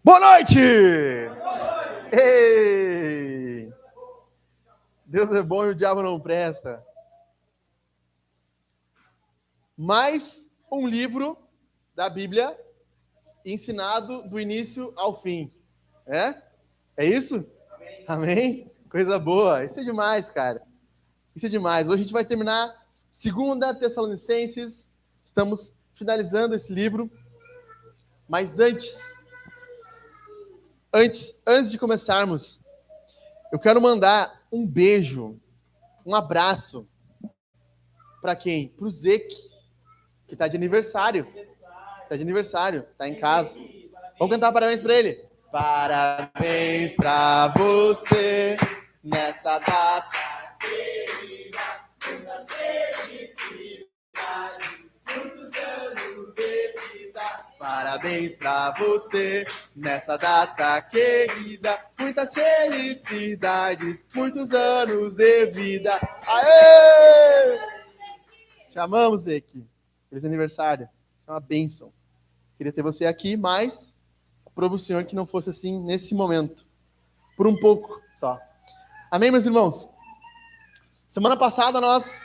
Boa noite! Ei! Deus é bom e o diabo não presta. Mais um livro da Bíblia ensinado do início ao fim. É? É isso? Amém? Amém? Coisa boa. Isso é demais, cara. Isso é demais. Hoje a gente vai terminar 2 Tessalonicenses. Estamos finalizando esse livro. Mas antes de começarmos, eu quero mandar um beijo, um abraço para quem? Para o Zeke, que está de aniversário. Está de aniversário, está em casa. Vamos cantar parabéns para ele. Parabéns para você nessa data querida, muitas felicidades, muitos anos de vida. Parabéns para você nessa data querida, muitas felicidades, muitos anos de vida. Aê! Te amamos, Zeke. Feliz aniversário. Isso é uma bênção. Queria ter você aqui, mas aprova o Senhor que não fosse assim nesse momento. Por um pouco só. Amém, meus irmãos? Semana passada nós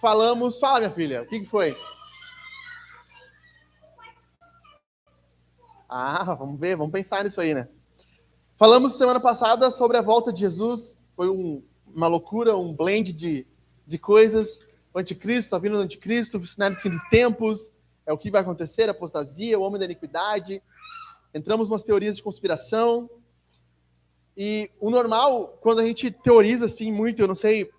falamos... Fala, minha filha, o que foi? Vamos ver, vamos pensar nisso aí, né? Falamos semana passada sobre a volta de Jesus. Foi uma loucura, um blend de coisas. O anticristo, a vinda do anticristo, o cenário dos fim dos tempos, é o que vai acontecer, a apostasia, o homem da iniquidade. Entramos umas teorias de conspiração. E o normal, quando a gente teoriza assim muito, eu não sei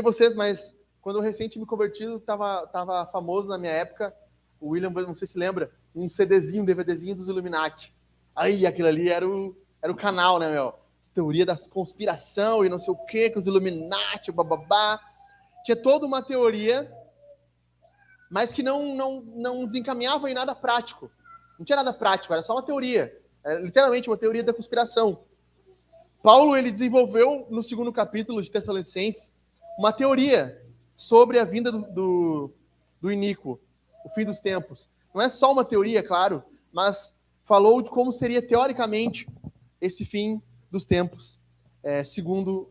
vocês, mas quando eu recente me convertido, tava famoso na minha época, o William, não sei se lembra, um CDzinho, um DVDzinho dos Illuminati. Aí aquilo ali era o canal, né, meu? Teoria da conspiração e não sei o que, com os Illuminati, bababá. Tinha toda uma teoria, mas que não desencaminhava em nada prático. Não tinha nada prático, era só uma teoria. Era literalmente uma teoria da conspiração. Paulo, ele desenvolveu no 2º capítulo de Tessalonicenses uma teoria sobre a vinda do iníquo, o fim dos tempos. Não é só uma teoria, claro, mas falou de como seria teoricamente esse fim dos tempos, segundo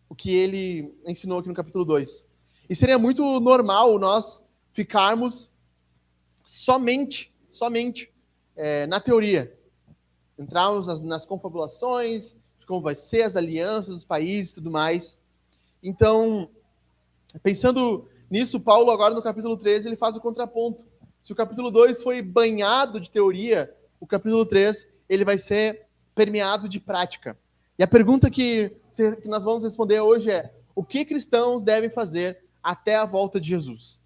o que ele ensinou aqui no capítulo 2. E seria muito normal nós ficarmos somente na teoria. Entrarmos nas confabulações, de como vai ser as alianças dos países e tudo mais. Então, pensando nisso, Paulo agora no capítulo 13, ele faz o contraponto. Se o capítulo 2 foi banhado de teoria, o capítulo 3 ele vai ser permeado de prática. E a pergunta que nós vamos responder hoje é: o que cristãos devem fazer até a volta de Jesus?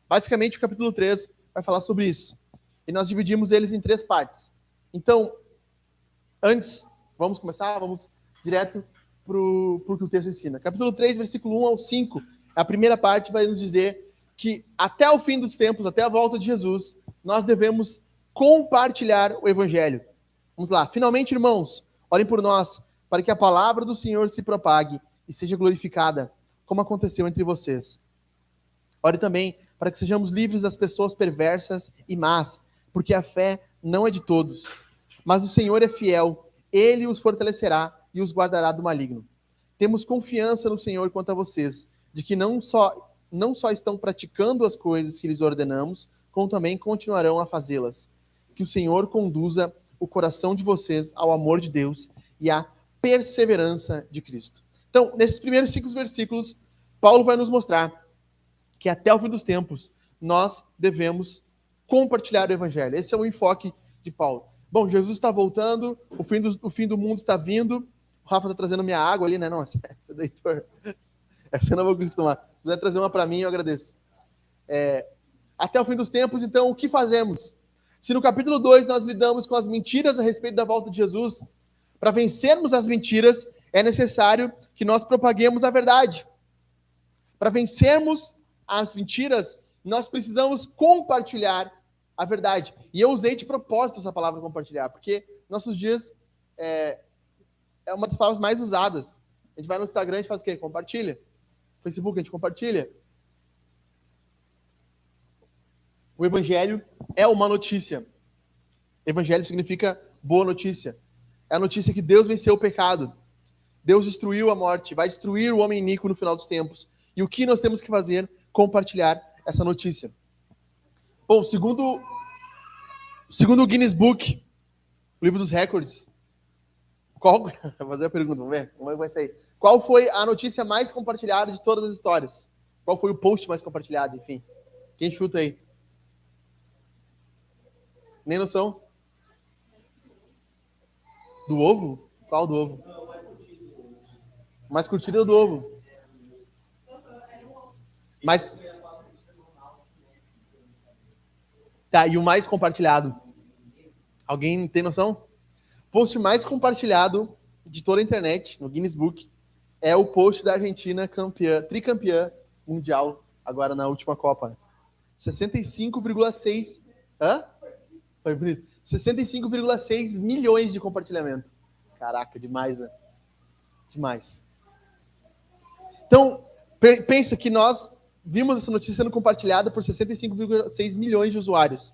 Basicamente, o capítulo 3 vai falar sobre isso. E nós dividimos eles em 3 partes. Então, antes, vamos começar? Vamos direto para o que o texto ensina. Capítulo 3, versículo 1 ao 5, a primeira parte vai nos dizer que até o fim dos tempos, até a volta de Jesus, nós devemos compartilhar o evangelho. Vamos lá. Finalmente, irmãos, orem por nós, para que a palavra do Senhor se propague e seja glorificada, como aconteceu entre vocês. Ore também para que sejamos livres das pessoas perversas e más, porque a fé não é de todos. Mas o Senhor é fiel, Ele os fortalecerá e os guardará do maligno. Temos confiança no Senhor quanto a vocês, de que não só estão praticando as coisas que lhes ordenamos, como também continuarão a fazê-las. Que o Senhor conduza o coração de vocês ao amor de Deus e à perseverança de Cristo. Então, nesses primeiros 5 versículos, Paulo vai nos mostrar que até o fim dos tempos, nós devemos compartilhar o evangelho. Esse é o enfoque de Paulo. Bom, Jesus está voltando, o fim do mundo está vindo. O Rafa está trazendo minha água ali, né? Não, essa é do Heitor. Essa eu não vou conseguir tomar. Se puder trazer uma para mim, eu agradeço. Até o fim dos tempos, então, o que fazemos? Se no capítulo 2 nós lidamos com as mentiras a respeito da volta de Jesus, para vencermos as mentiras, é necessário que nós propaguemos a verdade. Para vencermos as mentiras, nós precisamos compartilhar a verdade. E eu usei de propósito essa palavra compartilhar, porque nossos dias é uma das palavras mais usadas. A gente vai no Instagram, a gente faz o quê? Compartilha. No Facebook, a gente compartilha. O evangelho é uma notícia. Evangelho significa boa notícia. É a notícia que Deus venceu o pecado. Deus destruiu a morte, vai destruir o homem iníquo no final dos tempos. E o que nós temos que fazer? Compartilhar essa notícia. Bom, segundo o Guinness Book, o livro dos recordes, vou fazer a pergunta, vamos ver como é que vai sair. Qual foi a notícia mais compartilhada de todas as histórias? Qual foi o post mais compartilhado, enfim? Quem chuta aí? Nem noção? Do ovo? Qual do ovo? Mais curtido é o do ovo. Mas... Tá, e o mais compartilhado? Alguém tem noção? O post mais compartilhado de toda a internet, no Guinness Book, é o post da Argentina tricampeã mundial, agora na última Copa. 65,6... Hã? Foi por isso. 65,6 milhões de compartilhamento. Caraca, demais, né? Demais. Então, pensa que nós vimos essa notícia sendo compartilhada por 65,6 milhões de usuários.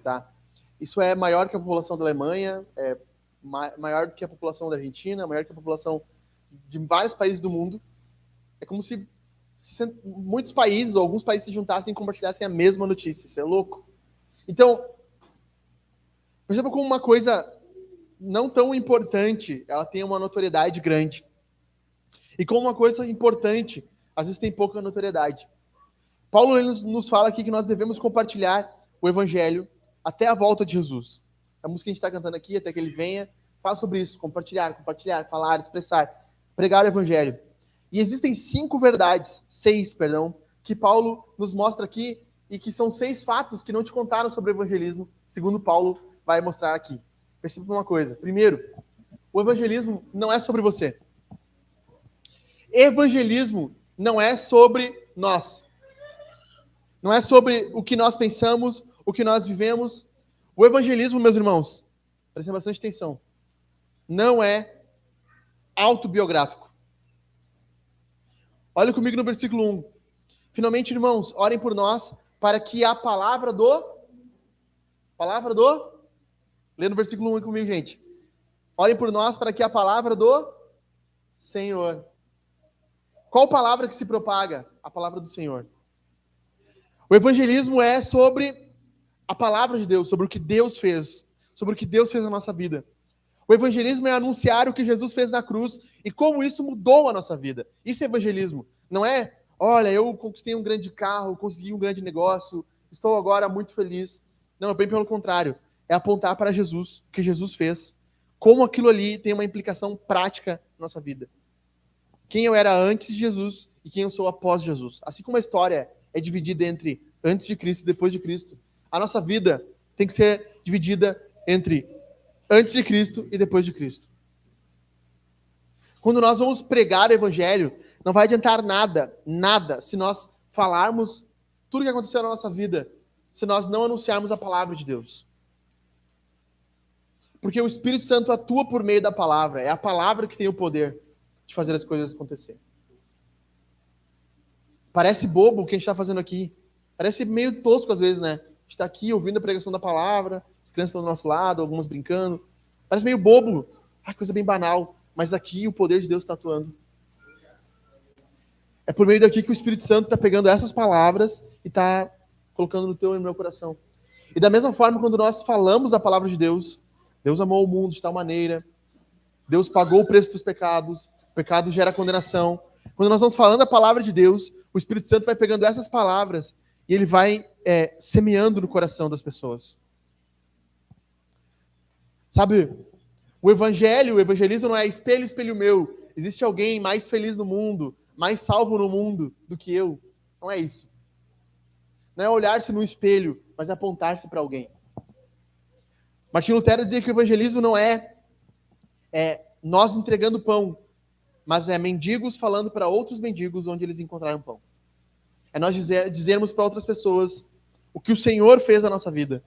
Tá? Isso é maior que a população da Alemanha, é maior do que a população da Argentina, maior que a população de vários países do mundo. É como se muitos países, ou alguns países se juntassem e compartilhassem a mesma notícia. Isso é louco. Então, perceba como uma coisa não tão importante, ela tem uma notoriedade grande. E como uma coisa importante, às vezes tem pouca notoriedade. Paulo nos fala aqui que nós devemos compartilhar o evangelho até a volta de Jesus. A música que a gente está cantando aqui, até que ele venha, fala sobre isso. Compartilhar, falar, expressar, pregar o evangelho. E existem 6 que Paulo nos mostra aqui, e que são 6 fatos que não te contaram sobre o evangelismo, segundo Paulo vai mostrar aqui. Perceba uma coisa. Primeiro, o evangelismo não é sobre você. Evangelismo não é sobre nós. Não é sobre o que nós pensamos, o que nós vivemos. O evangelismo, meus irmãos, prestem bastante atenção, não é autobiográfico. Olha comigo no versículo 1. Finalmente, irmãos, orem por nós para que a palavra do... Lê no versículo 1 comigo, gente. Orem por nós para que a palavra do Senhor... Qual palavra que se propaga? A palavra do Senhor. O evangelismo é sobre a palavra de Deus, sobre o que Deus fez, sobre o que Deus fez na nossa vida. O evangelismo é anunciar o que Jesus fez na cruz e como isso mudou a nossa vida. Isso é evangelismo. Não é, olha, eu conquistei um grande carro, consegui um grande negócio, estou agora muito feliz. Não, é bem pelo contrário. É apontar para Jesus, o que Jesus fez, como aquilo ali tem uma implicação prática na nossa vida. Quem eu era antes de Jesus e quem eu sou após Jesus. Assim como a história é dividida entre antes de Cristo e depois de Cristo, a nossa vida tem que ser dividida entre antes de Cristo e depois de Cristo. Quando nós vamos pregar o evangelho, não vai adiantar nada, se nós falarmos tudo o que aconteceu na nossa vida, se nós não anunciarmos a palavra de Deus. Porque o Espírito Santo atua por meio da palavra, é a palavra que tem o poder de fazer as coisas acontecer. Parece bobo o que a gente está fazendo aqui. Parece meio tosco às vezes, né? A gente está aqui ouvindo a pregação da palavra, as crianças estão do nosso lado, algumas brincando. Parece meio bobo. Coisa bem banal. Mas aqui o poder de Deus está atuando. É por meio daqui que o Espírito Santo está pegando essas palavras e está colocando no teu e no meu coração. E da mesma forma, quando nós falamos a palavra de Deus, Deus amou o mundo de tal maneira, Deus pagou o preço dos pecados, o pecado gera condenação. Quando nós estamos falando a palavra de Deus, o Espírito Santo vai pegando essas palavras e ele vai semeando no coração das pessoas. Sabe, o evangelismo não é espelho, espelho meu. Existe alguém mais feliz no mundo, mais salvo no mundo do que eu. Não é isso. Não é olhar-se no espelho, mas é apontar-se para alguém. Martinho Lutero dizia que o evangelismo não é nós entregando pão, mas é mendigos falando para outros mendigos onde eles encontraram pão. É nós dizermos para outras pessoas o que o Senhor fez na nossa vida.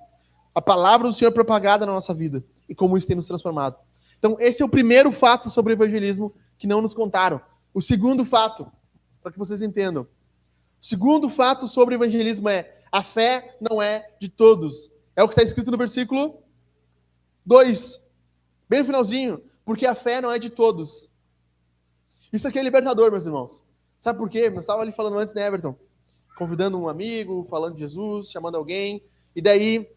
A palavra do Senhor propagada na nossa vida. E como isso tem nos transformado. Então, esse é o primeiro fato sobre o evangelismo que não nos contaram. O segundo fato, para que vocês entendam. O segundo fato sobre o evangelismo é: a fé não é de todos. É o que está escrito no versículo 2, bem no finalzinho, porque a fé não é de todos. Isso aqui é libertador, meus irmãos. Sabe por quê? Eu estava ali falando antes, né, Everton? Convidando um amigo, falando de Jesus, chamando alguém, e daí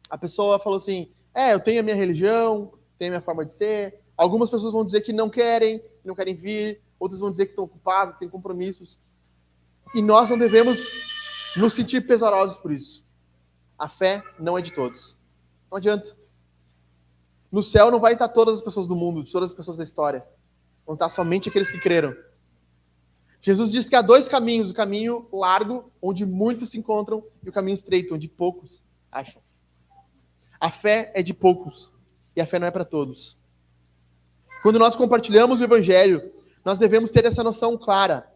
a pessoa falou assim, eu tenho a minha religião, tenho a minha forma de ser. Algumas pessoas vão dizer que não querem vir, outras vão dizer que estão ocupadas, têm compromissos. E nós não devemos nos sentir pesarosos por isso. A fé não é de todos. Não adianta. No céu não vai estar todas as pessoas do mundo, todas as pessoas da história. Vão estar somente aqueles que creram. Jesus disse que há 2 caminhos, o caminho largo, onde muitos se encontram, e o caminho estreito, onde poucos acham. A fé é de poucos, e a fé não é para todos. Quando nós compartilhamos o Evangelho, nós devemos ter essa noção clara,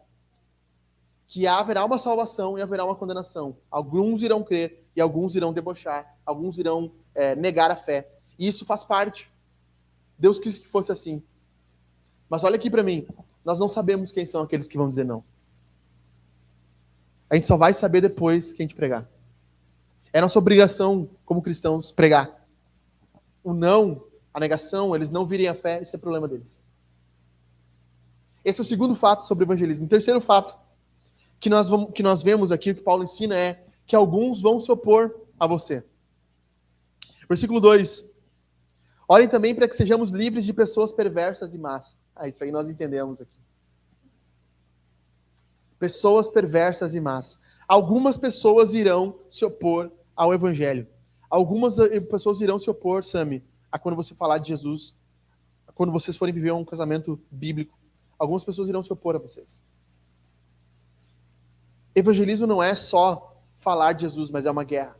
que haverá uma salvação e haverá uma condenação. Alguns irão crer, e alguns irão debochar, alguns irão negar a fé. E isso faz parte. Deus quis que fosse assim. Mas olha aqui para mim, nós não sabemos quem são aqueles que vão dizer não. A gente só vai saber depois que a gente pregar. É nossa obrigação, como cristãos, pregar. O não, a negação, eles não virem a fé, isso é problema deles. Esse é o segundo fato sobre o evangelismo. O terceiro fato que nós vemos aqui, o que Paulo ensina é que alguns vão se opor a você. Versículo 2. Orem também para que sejamos livres de pessoas perversas e más. Isso aí nós entendemos aqui. Pessoas perversas e más. Algumas pessoas irão se opor ao evangelho. Algumas pessoas irão se opor, Sami, a quando você falar de Jesus, quando vocês forem viver um casamento bíblico. Algumas pessoas irão se opor a vocês. Evangelismo não é só falar de Jesus, mas é uma guerra.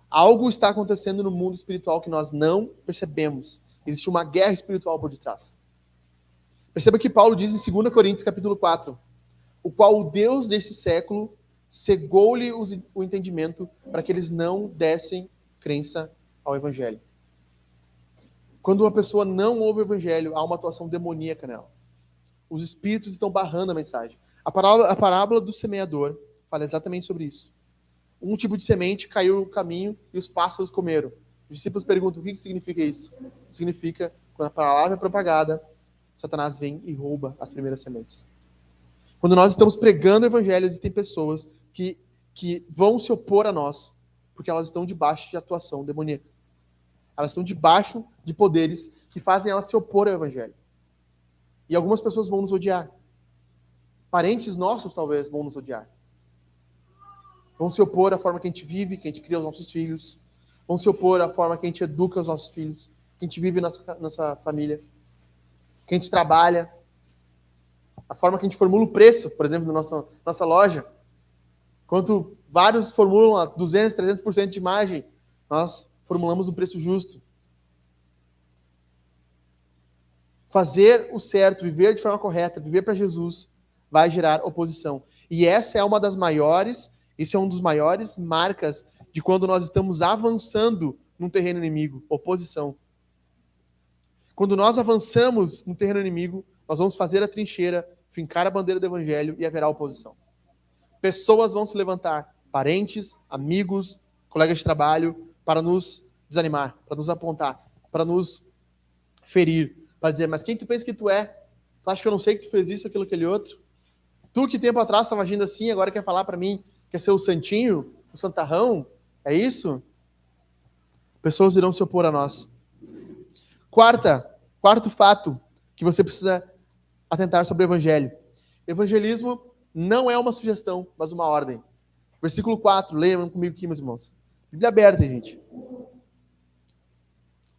Algo está acontecendo no mundo espiritual que nós não percebemos. Existe uma guerra espiritual por detrás. Perceba que Paulo diz em 2 Coríntios capítulo 4, o qual o Deus desse século cegou-lhe o entendimento para que eles não dessem crença ao Evangelho. Quando uma pessoa não ouve o Evangelho, há uma atuação demoníaca nela. Os espíritos estão barrando a mensagem. A parábola do semeador fala exatamente sobre isso. Um tipo de semente caiu no caminho e os pássaros comeram. Os discípulos perguntam o que significa isso. Significa, quando a palavra é propagada, Satanás vem e rouba as primeiras sementes. Quando nós estamos pregando o evangelho, existem pessoas que vão se opor a nós, porque elas estão debaixo de atuação demoníaca. Elas estão debaixo de poderes que fazem elas se opor ao evangelho. E algumas pessoas vão nos odiar. Parentes nossos, talvez, vão nos odiar. Vão se opor à forma que a gente vive, que a gente cria os nossos filhos. Vão se opor à forma que a gente educa os nossos filhos, que a gente vive nossa família, que a gente trabalha. A forma que a gente formula o preço, por exemplo, na nossa loja. Enquanto vários formulam a 200%, 300% de margem, nós formulamos um preço justo. Fazer o certo, viver de forma correta, viver para Jesus, vai gerar oposição. E esse é um dos maiores marcas de quando nós estamos avançando num terreno inimigo, oposição. Quando nós avançamos no terreno inimigo, nós vamos fazer a trincheira, fincar a bandeira do evangelho e haverá oposição. Pessoas vão se levantar, parentes, amigos, colegas de trabalho, para nos desanimar, para nos apontar, para nos ferir, para dizer, mas quem tu pensa que tu é? Tu acha que eu não sei que tu fez isso, aquilo, aquele outro? Tu que tempo atrás estava agindo assim, agora quer falar para mim, quer ser o santinho, o santarrão? É isso? Pessoas irão se opor a nós. Quarto fato que você precisa atentar sobre o evangelho. Evangelismo não é uma sugestão, mas uma ordem. Versículo 4, leiam comigo aqui, meus irmãos. Bíblia aberta, gente.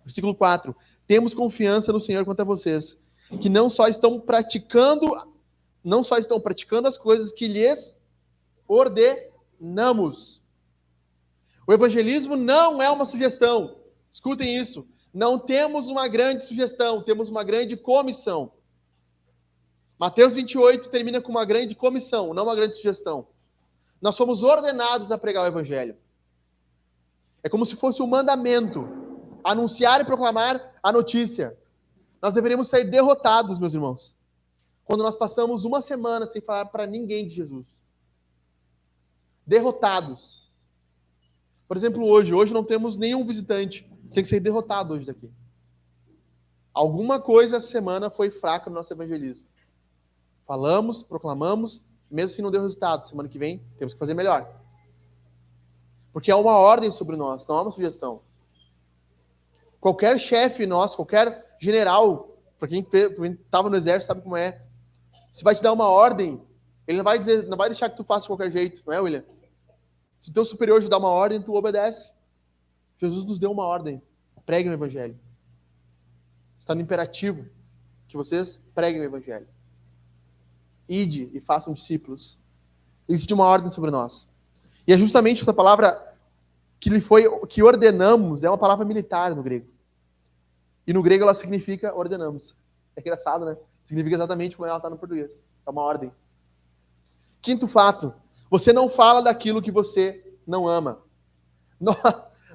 Versículo 4. Temos confiança no Senhor quanto a vocês, que não só estão praticando as coisas que lhes ordenamos. O evangelismo não é uma sugestão. Escutem isso. Não temos uma grande sugestão, temos uma grande comissão. Mateus 28 termina com uma grande comissão, não uma grande sugestão. Nós somos ordenados a pregar o evangelho. É como se fosse um mandamento. Anunciar e proclamar a notícia. Nós deveríamos sair derrotados, meus irmãos, quando nós passamos uma semana sem falar para ninguém de Jesus. Derrotados. Por exemplo, hoje não temos nenhum visitante. tem que sair derrotado hoje daqui. Alguma coisa essa semana foi fraca no nosso evangelismo. Falamos, proclamamos, mesmo se não deu resultado. Semana que vem temos que fazer melhor. Porque há uma ordem sobre nós, não há uma sugestão. Qualquer chefe nosso, qualquer general, para quem estava no exército sabe como é. Se vai te dar uma ordem, ele não vai deixar que tu faça de qualquer jeito, não é, William? Se o teu superior te dá uma ordem, tu obedece. Jesus nos deu uma ordem. Preguem o evangelho. Está no imperativo que vocês preguem o evangelho. Ide e façam discípulos. Existe uma ordem sobre nós. E é justamente essa palavra que ordenamos, é uma palavra militar no grego. E no grego ela significa ordenamos. É engraçado, né? Significa exatamente como ela está no português. É uma ordem. Quinto fato. Você não fala daquilo que você não ama.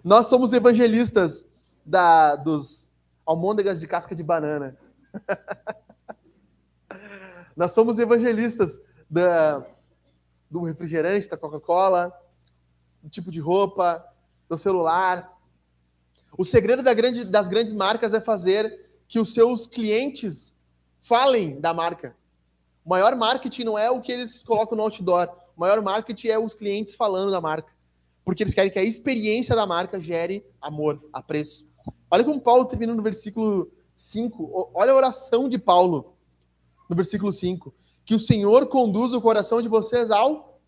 Nós somos evangelistas dos almôndegas de casca de banana. Nós somos evangelistas do refrigerante, da Coca-Cola, do tipo de roupa, do celular. O segredo das grandes marcas é fazer que os seus clientes falem da marca. O maior marketing não é o que eles colocam no outdoor. O maior marketing é os clientes falando da marca. Porque eles querem que a experiência da marca gere amor, apreço. Olha como Paulo termina no versículo 5. Olha a oração de Paulo no versículo 5. Que o Senhor conduza o coração de vocês ao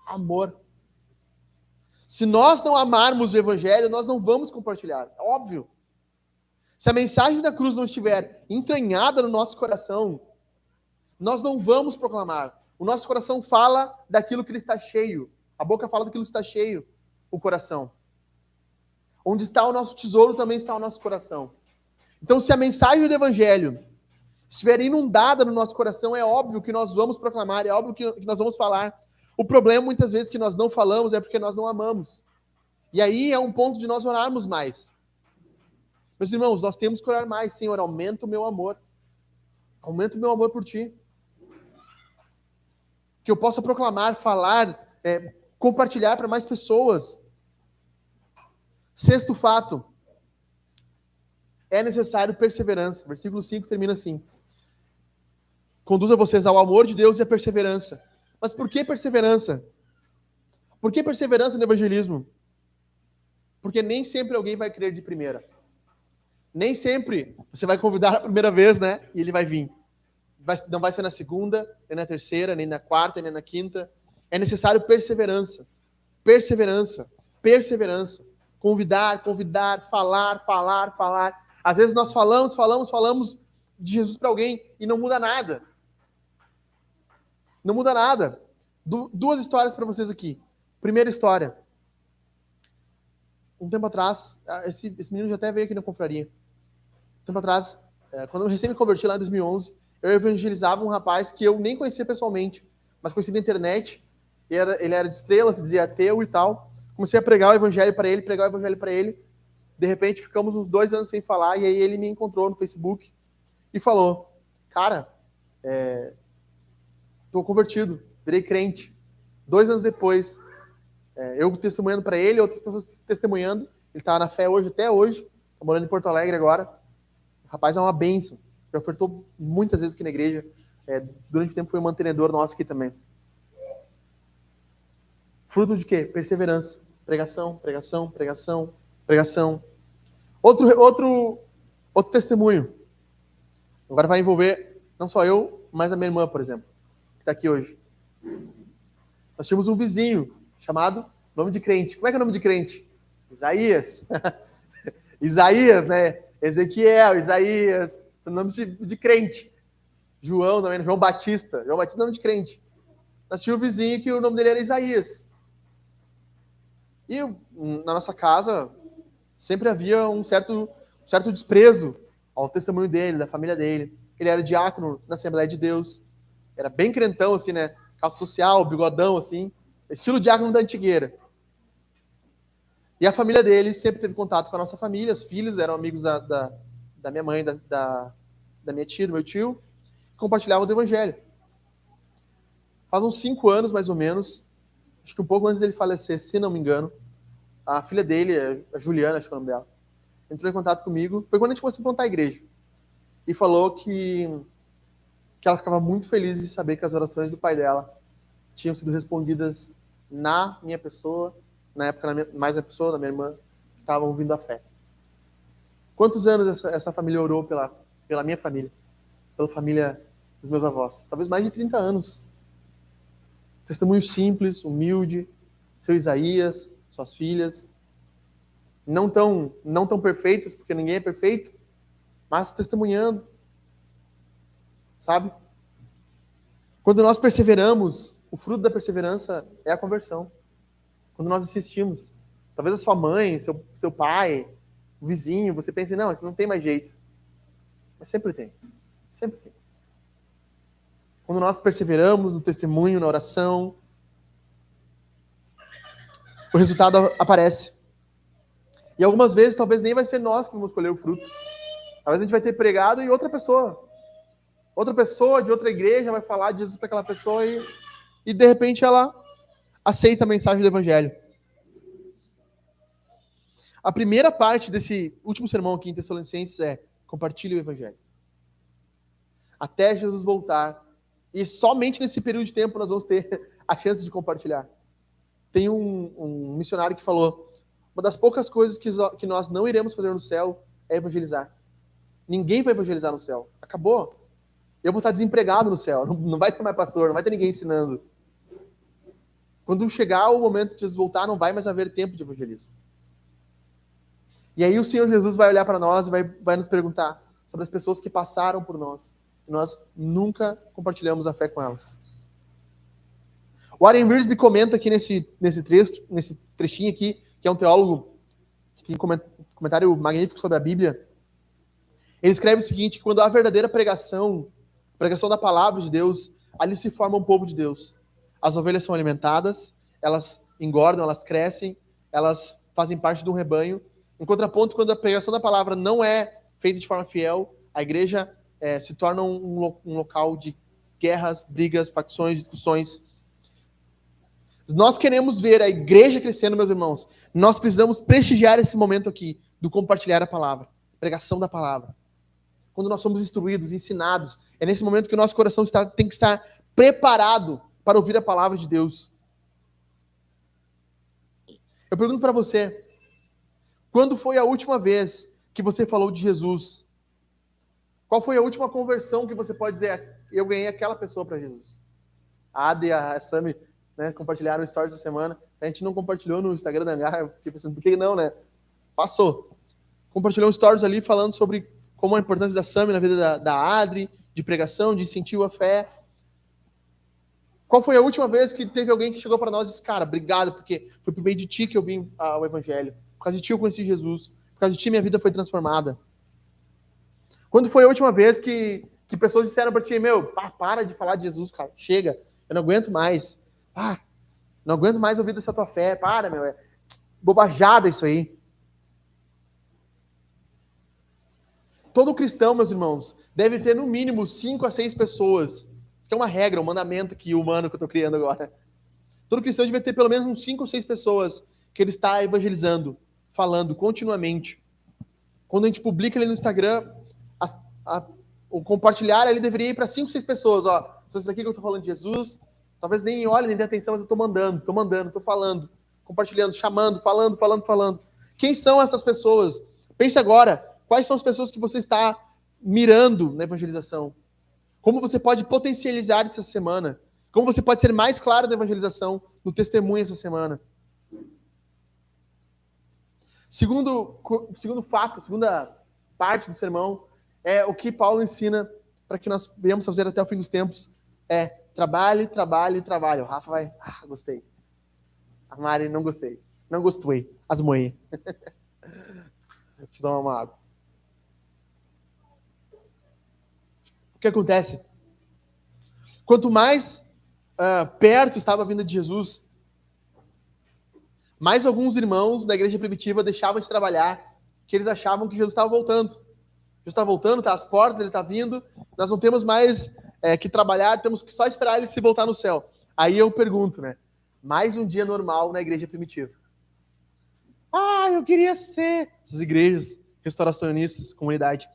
amor. Se nós não amarmos o evangelho, nós não vamos compartilhar. É óbvio. Se a mensagem da cruz não estiver entranhada no nosso coração, nós não vamos proclamar. O nosso coração fala daquilo que ele está cheio. A boca fala daquilo que está cheio, o coração. Onde está o nosso tesouro, também está o nosso coração. Então, se a mensagem do evangelho estiver inundada no nosso coração, é óbvio que nós vamos proclamar, é óbvio que nós vamos falar. O problema, muitas vezes, que nós não falamos é porque nós não amamos. E aí é um ponto de nós orarmos mais. Meus irmãos, nós temos que orar mais. Senhor, aumenta o meu amor. Aumenta o meu amor por ti. Que eu possa proclamar, falar, compartilhar para mais pessoas. Sexto fato. É necessário perseverança. Versículo 5 termina assim. Conduza vocês ao amor de Deus e à perseverança. Mas por que perseverança? Por que perseverança no evangelismo? Porque nem sempre alguém vai crer de primeira. Nem sempre você vai convidar a primeira vez, né? E ele vai vir. Não vai ser na segunda, nem na terceira, nem na quarta, nem na quinta. É necessário perseverança. Perseverança. Perseverança. Convidar, falar. Às vezes nós falamos de Jesus para alguém e não muda nada. Não muda nada. Duas histórias para vocês aqui. Primeira história. Um tempo atrás, esse menino já até veio aqui na confraria. Um tempo atrás, quando eu recém me converti lá em 2011, eu evangelizava um rapaz que eu nem conhecia pessoalmente, mas conhecia na internet. Ele era de Estrela, se dizia ateu e tal. Comecei a pregar o evangelho para ele, De repente, ficamos uns 2 anos sem falar, e aí ele me encontrou no Facebook e falou, cara, estou convertido, virei crente. 2 anos depois, eu testemunhando para ele, outras pessoas testemunhando. Ele está na fé hoje, até hoje. Está morando em Porto Alegre agora. O rapaz é uma bênção. Já ofertou muitas vezes aqui na igreja. Durante o tempo foi um mantenedor nosso aqui também. Fruto de quê? Perseverança. Pregação. Outro testemunho. Agora vai envolver não só eu, mas a minha irmã, por exemplo, que está aqui hoje. Nós tínhamos um vizinho chamado nome de crente. Como é que é o nome de crente? Isaías. Isaías, né? Ezequiel, Isaías. São nomes de crente. João também, João Batista. João Batista é nome de crente. Nós tínhamos um vizinho que o nome dele era Isaías. E na nossa casa sempre havia um certo desprezo ao testemunho dele, da família dele. Ele era diácono na Assembleia de Deus. Era bem crentão, assim, né? Calça social, bigodão, assim. Estilo diácono da antigueira. E a família dele sempre teve contato com a nossa família. Os filhos eram amigos da minha mãe, da minha tia, do meu tio. Compartilhavam do evangelho. Faz uns 5 anos, mais ou menos, acho que um pouco antes dele falecer, se não me engano, a filha dele, a Juliana, acho que é o nome dela, entrou em contato comigo, foi quando a gente começou a plantar a igreja, e falou que ela ficava muito feliz de saber que as orações do pai dela tinham sido respondidas na minha pessoa, na época mais na pessoa da minha irmã, que estavam vindo à fé. Quantos anos essa família orou pela minha família, pela família dos meus avós? Talvez mais de 30 anos. Testemunho simples, humilde, seu Isaías, suas filhas, não tão perfeitas, porque ninguém é perfeito, mas testemunhando, sabe? Quando nós perseveramos, o fruto da perseverança é a conversão. Quando nós insistimos, talvez a sua mãe, seu pai, o vizinho, você pense, não, isso não tem mais jeito. Mas sempre tem. Sempre tem. Quando nós perseveramos no testemunho, na oração, o resultado aparece. E algumas vezes, talvez nem vai ser nós que vamos colher o fruto. Talvez a gente vai ter pregado e outra pessoa de outra igreja vai falar de Jesus para aquela pessoa e de repente ela aceita a mensagem do Evangelho. A primeira parte desse último sermão aqui em Tessalonicenses é: compartilhe o Evangelho. Até Jesus voltar. E somente nesse período de tempo nós vamos ter a chance de compartilhar. Tem um missionário que falou: uma das poucas coisas que nós não iremos fazer no céu é evangelizar. Ninguém vai evangelizar no céu. Acabou. Eu vou estar desempregado no céu. Não vai ter mais pastor, não vai ter ninguém ensinando. Quando chegar o momento de Jesus voltar, não vai mais haver tempo de evangelismo. E aí o Senhor Jesus vai olhar para nós e vai nos perguntar sobre as pessoas que passaram por nós. E nós nunca compartilhamos a fé com elas. O Warren Wiersbe comenta aqui nesse trechinho aqui, que é um teólogo que tem um comentário magnífico sobre a Bíblia. Ele escreve o seguinte: quando há verdadeira pregação da palavra de Deus, ali se forma um povo de Deus. As ovelhas são alimentadas, elas engordam, elas crescem, elas fazem parte de um rebanho. Em contraponto, quando a pregação da palavra não é feita de forma fiel, a igreja se torna um local de guerras, brigas, facções, discussões. Nós queremos ver a igreja crescendo, meus irmãos. Nós precisamos prestigiar esse momento aqui do compartilhar a palavra, pregação da palavra. Quando nós somos instruídos, ensinados, é nesse momento que o nosso coração tem que estar preparado para ouvir a palavra de Deus. Eu pergunto para você: quando foi a última vez que você falou de Jesus? Qual foi a última conversão que você pode dizer: eu ganhei aquela pessoa para Jesus? A Ada e a Sami, né, compartilharam stories essa semana. A gente não compartilhou no Instagram da Angar. Eu fiquei pensando, por que não, né? Passou. Compartilhou um stories ali falando sobre como a importância da Sami na vida da Adri, de pregação, de incentivo à fé. Qual foi a última vez que teve alguém que chegou para nós e disse: cara, obrigado, porque foi por meio de ti que eu vim ao Evangelho. Por causa de ti eu conheci Jesus. Por causa de ti minha vida foi transformada. Quando foi a última vez que pessoas disseram para ti: meu, para de falar de Jesus, cara, chega, eu não aguento mais. Não aguento mais ouvir dessa tua fé, para, meu, é bobajada isso aí. Todo cristão, meus irmãos, deve ter no mínimo 5 a 6 pessoas. Isso é uma regra, um mandamento aqui, humano que eu estou criando agora. Todo cristão deve ter pelo menos uns 5 ou 6 pessoas que ele está evangelizando, falando continuamente. Quando a gente publica ali no Instagram, o compartilhar ele deveria ir para 5 ou 6 pessoas. Ó, só isso aqui que eu estou falando de Jesus, talvez nem olhem, nem dê atenção, mas eu estou mandando, estou falando, compartilhando, chamando, falando. Quem são essas pessoas? Pense agora. Quais são as pessoas que você está mirando na evangelização? Como você pode potencializar essa semana? Como você pode ser mais claro na evangelização, no testemunho essa semana? Segundo fato, segunda parte do sermão, é o que Paulo ensina para que nós venhamos fazer até o fim dos tempos. É trabalhe. O Rafa vai, gostei. A Mari, não gostei. Não gostei. Asmoei. Deixa eu tomar uma água. O que acontece? Quanto mais perto estava a vinda de Jesus, mais alguns irmãos da igreja primitiva deixavam de trabalhar, que eles achavam que Jesus estava voltando. Jesus está voltando, está às portas, ele está vindo, nós não temos mais que trabalhar, temos que só esperar ele se voltar no céu. Aí eu pergunto, né? Mais um dia normal na igreja primitiva. Eu queria ser. Essas igrejas restauracionistas, comunidade,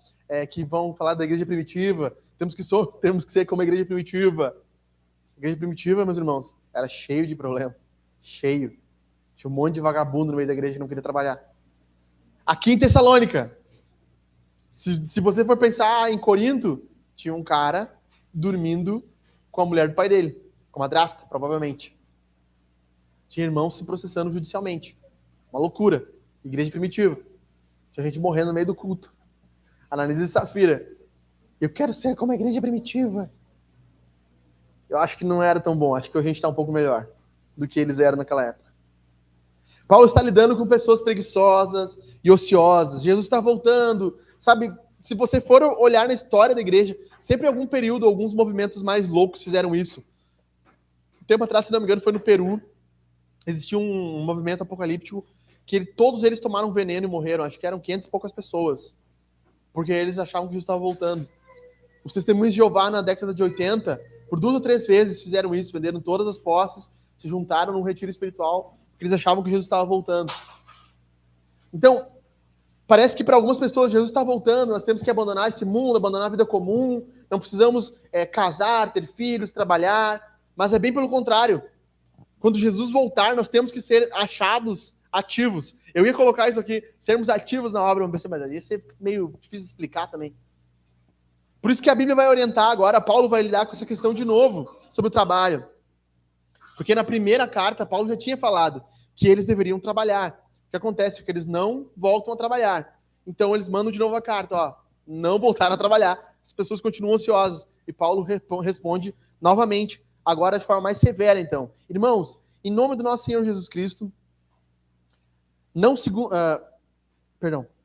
que vão falar da igreja primitiva. Temos que ser como a igreja primitiva. A igreja primitiva, meus irmãos, era cheio de problema. Cheio. Tinha um monte de vagabundo no meio da igreja que não queria trabalhar. Aqui em Tessalônica, se você for pensar em Corinto, tinha um cara dormindo com a mulher do pai dele, com a madrasta, provavelmente. Tinha irmãos se processando judicialmente. Uma loucura. Igreja primitiva. Tinha gente morrendo no meio do culto. Ananias e Safira. Eu quero ser como a igreja primitiva. Eu acho que não era tão bom. Acho que a gente está um pouco melhor do que eles eram naquela época. Paulo está lidando com pessoas preguiçosas e ociosas. Jesus está voltando. Sabe, se você for olhar na história da igreja, sempre em algum período, alguns movimentos mais loucos fizeram isso. Um tempo atrás, se não me engano, foi no Peru. Existia um movimento apocalíptico que todos eles tomaram veneno e morreram. Acho que eram 500 e poucas pessoas. Porque eles achavam que Jesus estava voltando. Os testemunhos de Jeová, na década de 80, por 2 ou 3 vezes fizeram isso, venderam todas as posses, se juntaram num retiro espiritual, porque eles achavam que Jesus estava voltando. Então, parece que para algumas pessoas Jesus está voltando, nós temos que abandonar esse mundo, abandonar a vida comum, não precisamos casar, ter filhos, trabalhar, mas é bem pelo contrário. Quando Jesus voltar, nós temos que ser achados ativos. Eu ia colocar isso aqui, sermos ativos na obra, mas ia ser meio difícil de explicar também. Por isso que a Bíblia vai orientar agora, Paulo vai lidar com essa questão de novo, sobre o trabalho. Porque na primeira carta, Paulo já tinha falado que eles deveriam trabalhar. O que acontece é que eles não voltam a trabalhar. Então eles mandam de novo a carta, não voltaram a trabalhar. As pessoas continuam ansiosas. E Paulo responde novamente, agora de forma mais severa, então. Irmãos, em nome do nosso Senhor Jesus Cristo,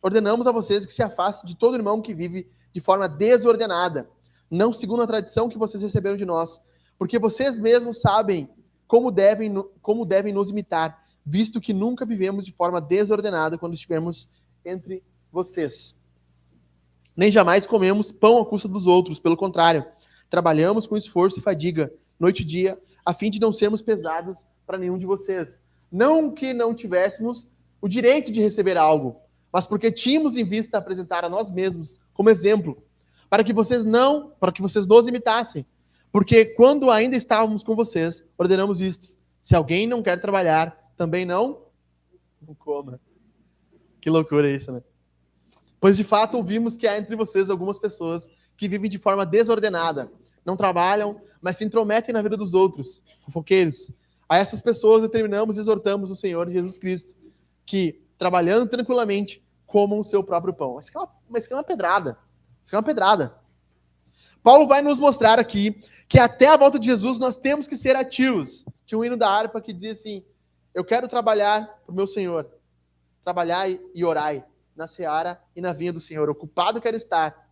ordenamos a vocês que se afastem de todo irmão que vive de forma desordenada, não segundo a tradição que vocês receberam de nós, porque vocês mesmos sabem como devem nos imitar, visto que nunca vivemos de forma desordenada quando estivermos entre vocês. Nem jamais comemos pão à custa dos outros, pelo contrário, trabalhamos com esforço e fadiga, noite e dia, a fim de não sermos pesados para nenhum de vocês. Não que não tivéssemos o direito de receber algo, mas porque tínhamos em vista apresentar a nós mesmos como exemplo, para que vocês nos imitassem. Porque quando ainda estávamos com vocês, ordenamos isto: se alguém não quer trabalhar, também não coma. Que loucura isso, né? Pois de fato ouvimos que há entre vocês algumas pessoas que vivem de forma desordenada, não trabalham, mas se intrometem na vida dos outros, fofoqueiros. A essas pessoas determinamos e exortamos o Senhor Jesus Cristo, que, trabalhando tranquilamente, comam o seu próprio pão. Isso aqui é uma pedrada. Isso aqui é uma pedrada. Paulo vai nos mostrar aqui que até a volta de Jesus nós temos que ser ativos. Tinha um hino da harpa que dizia assim: eu quero trabalhar para o meu Senhor. Trabalhai e orai na seara e na vinha do Senhor. Ocupado quero estar.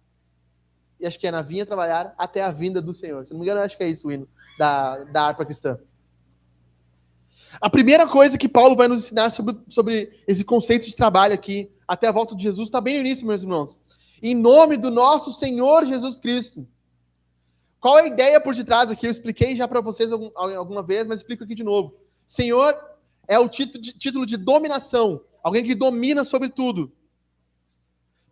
E acho que é na vinha trabalhar até a vinda do Senhor. Se não me engano, acho que é isso o hino da harpa cristã. A primeira coisa que Paulo vai nos ensinar sobre esse conceito de trabalho aqui, até a volta de Jesus, está bem no início, meus irmãos. Em nome do nosso Senhor Jesus Cristo. Qual é a ideia por detrás aqui? Eu expliquei já para vocês alguma vez, mas explico aqui de novo. Senhor é o título de dominação. Alguém que domina sobre tudo.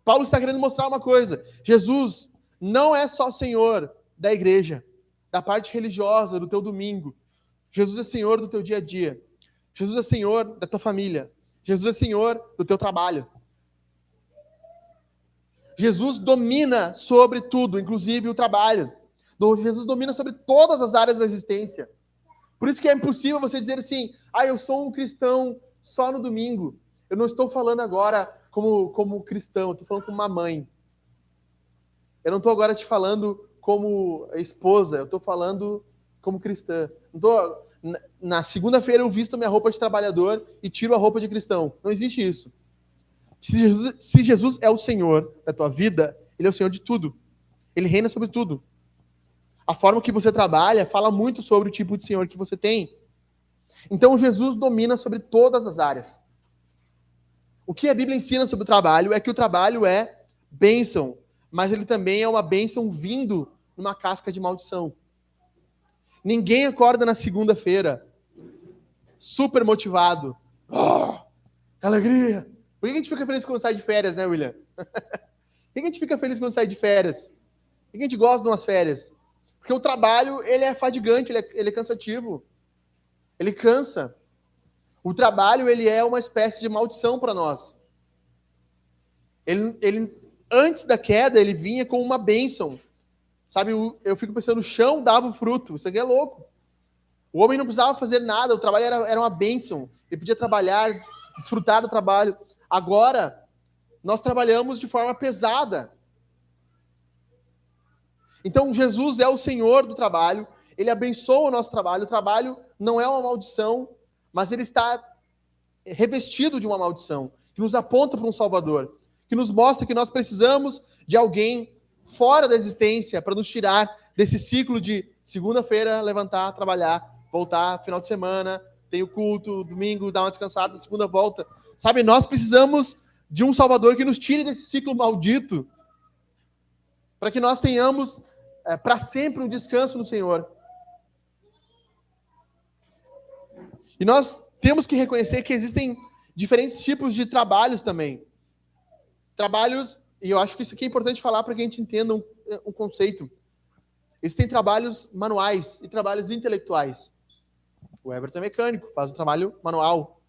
Paulo está querendo mostrar uma coisa. Jesus não é só Senhor da igreja, da parte religiosa, do teu domingo. Jesus é Senhor do teu dia a dia. Jesus é Senhor da tua família. Jesus é Senhor do teu trabalho. Jesus domina sobre tudo, inclusive o trabalho. Jesus domina sobre todas as áreas da existência. Por isso que é impossível você dizer assim: eu sou um cristão só no domingo. Eu não estou falando agora como cristão, eu estou falando como uma mãe. Eu não estou agora te falando como esposa, eu estou falando como cristã. Na segunda-feira eu visto a minha roupa de trabalhador e tiro a roupa de cristão. Não existe isso. Se Jesus é o Senhor da tua vida, Ele é o Senhor de tudo. Ele reina sobre tudo. A forma que você trabalha fala muito sobre o tipo de Senhor que você tem. Então Jesus domina sobre todas as áreas. O que a Bíblia ensina sobre o trabalho é que o trabalho é bênção, mas ele também é uma bênção vindo numa casca de maldição. Ninguém acorda na segunda-feira super motivado. Que alegria! Por que a gente fica feliz quando sai de férias, né, William? Por que a gente fica feliz quando sai de férias? Por que a gente gosta de umas férias? Porque o trabalho, ele é fadigante, ele é cansativo. Ele cansa. O trabalho, ele é uma espécie de maldição para nós. Ele, antes da queda, ele vinha com uma bênção. Sabe, eu fico pensando, o chão dava o fruto. Isso aqui é louco. O homem não precisava fazer nada, o trabalho era uma bênção. Ele podia trabalhar, desfrutar do trabalho. Agora, nós trabalhamos de forma pesada. Então, Jesus é o Senhor do trabalho, ele abençoa o nosso trabalho. O trabalho não é uma maldição, mas ele está revestido de uma maldição, que nos aponta para um Salvador, que nos mostra que nós precisamos de alguém fora da existência para nos tirar desse ciclo de segunda-feira, levantar, trabalhar, voltar, final de semana, tem o culto, domingo, dá uma descansada, segunda volta. Sabe, nós precisamos de um Salvador que nos tire desse ciclo maldito, para que nós tenhamos para sempre um descanso no Senhor. E nós temos que reconhecer que existem diferentes tipos de trabalhos também. Trabalhos, e eu acho que isso aqui é importante falar para que a gente entenda um conceito. Existem trabalhos manuais e trabalhos intelectuais. O Everton é mecânico, faz um trabalho manual,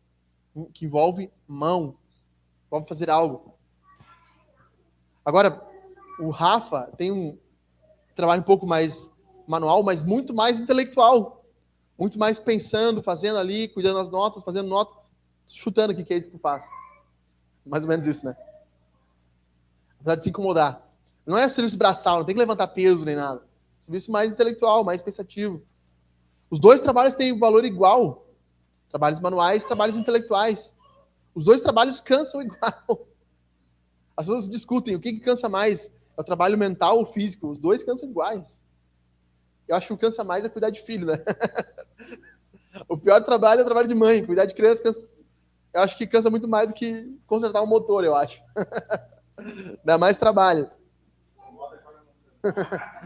que envolve mão, envolve fazer algo. Agora, o Rafa tem um trabalho um pouco mais manual, mas muito mais intelectual. Muito mais pensando, fazendo ali, cuidando das notas, fazendo nota, chutando aqui que é isso que tu faz. Mais ou menos isso, né? Apesar de se incomodar. Não é serviço braçal, não tem que levantar peso nem nada. Serviço mais intelectual, mais pensativo. Os dois trabalhos têm um valor igual. Trabalhos manuais, trabalhos intelectuais. Os dois trabalhos cansam igual. As pessoas discutem o que cansa mais. É o trabalho mental ou físico? Os dois cansam iguais. Eu acho que o que cansa mais é cuidar de filho, né? O pior trabalho é o trabalho de mãe. Cuidar de criança cansa. Eu acho que cansa muito mais do que consertar um motor, eu acho. Dá mais trabalho.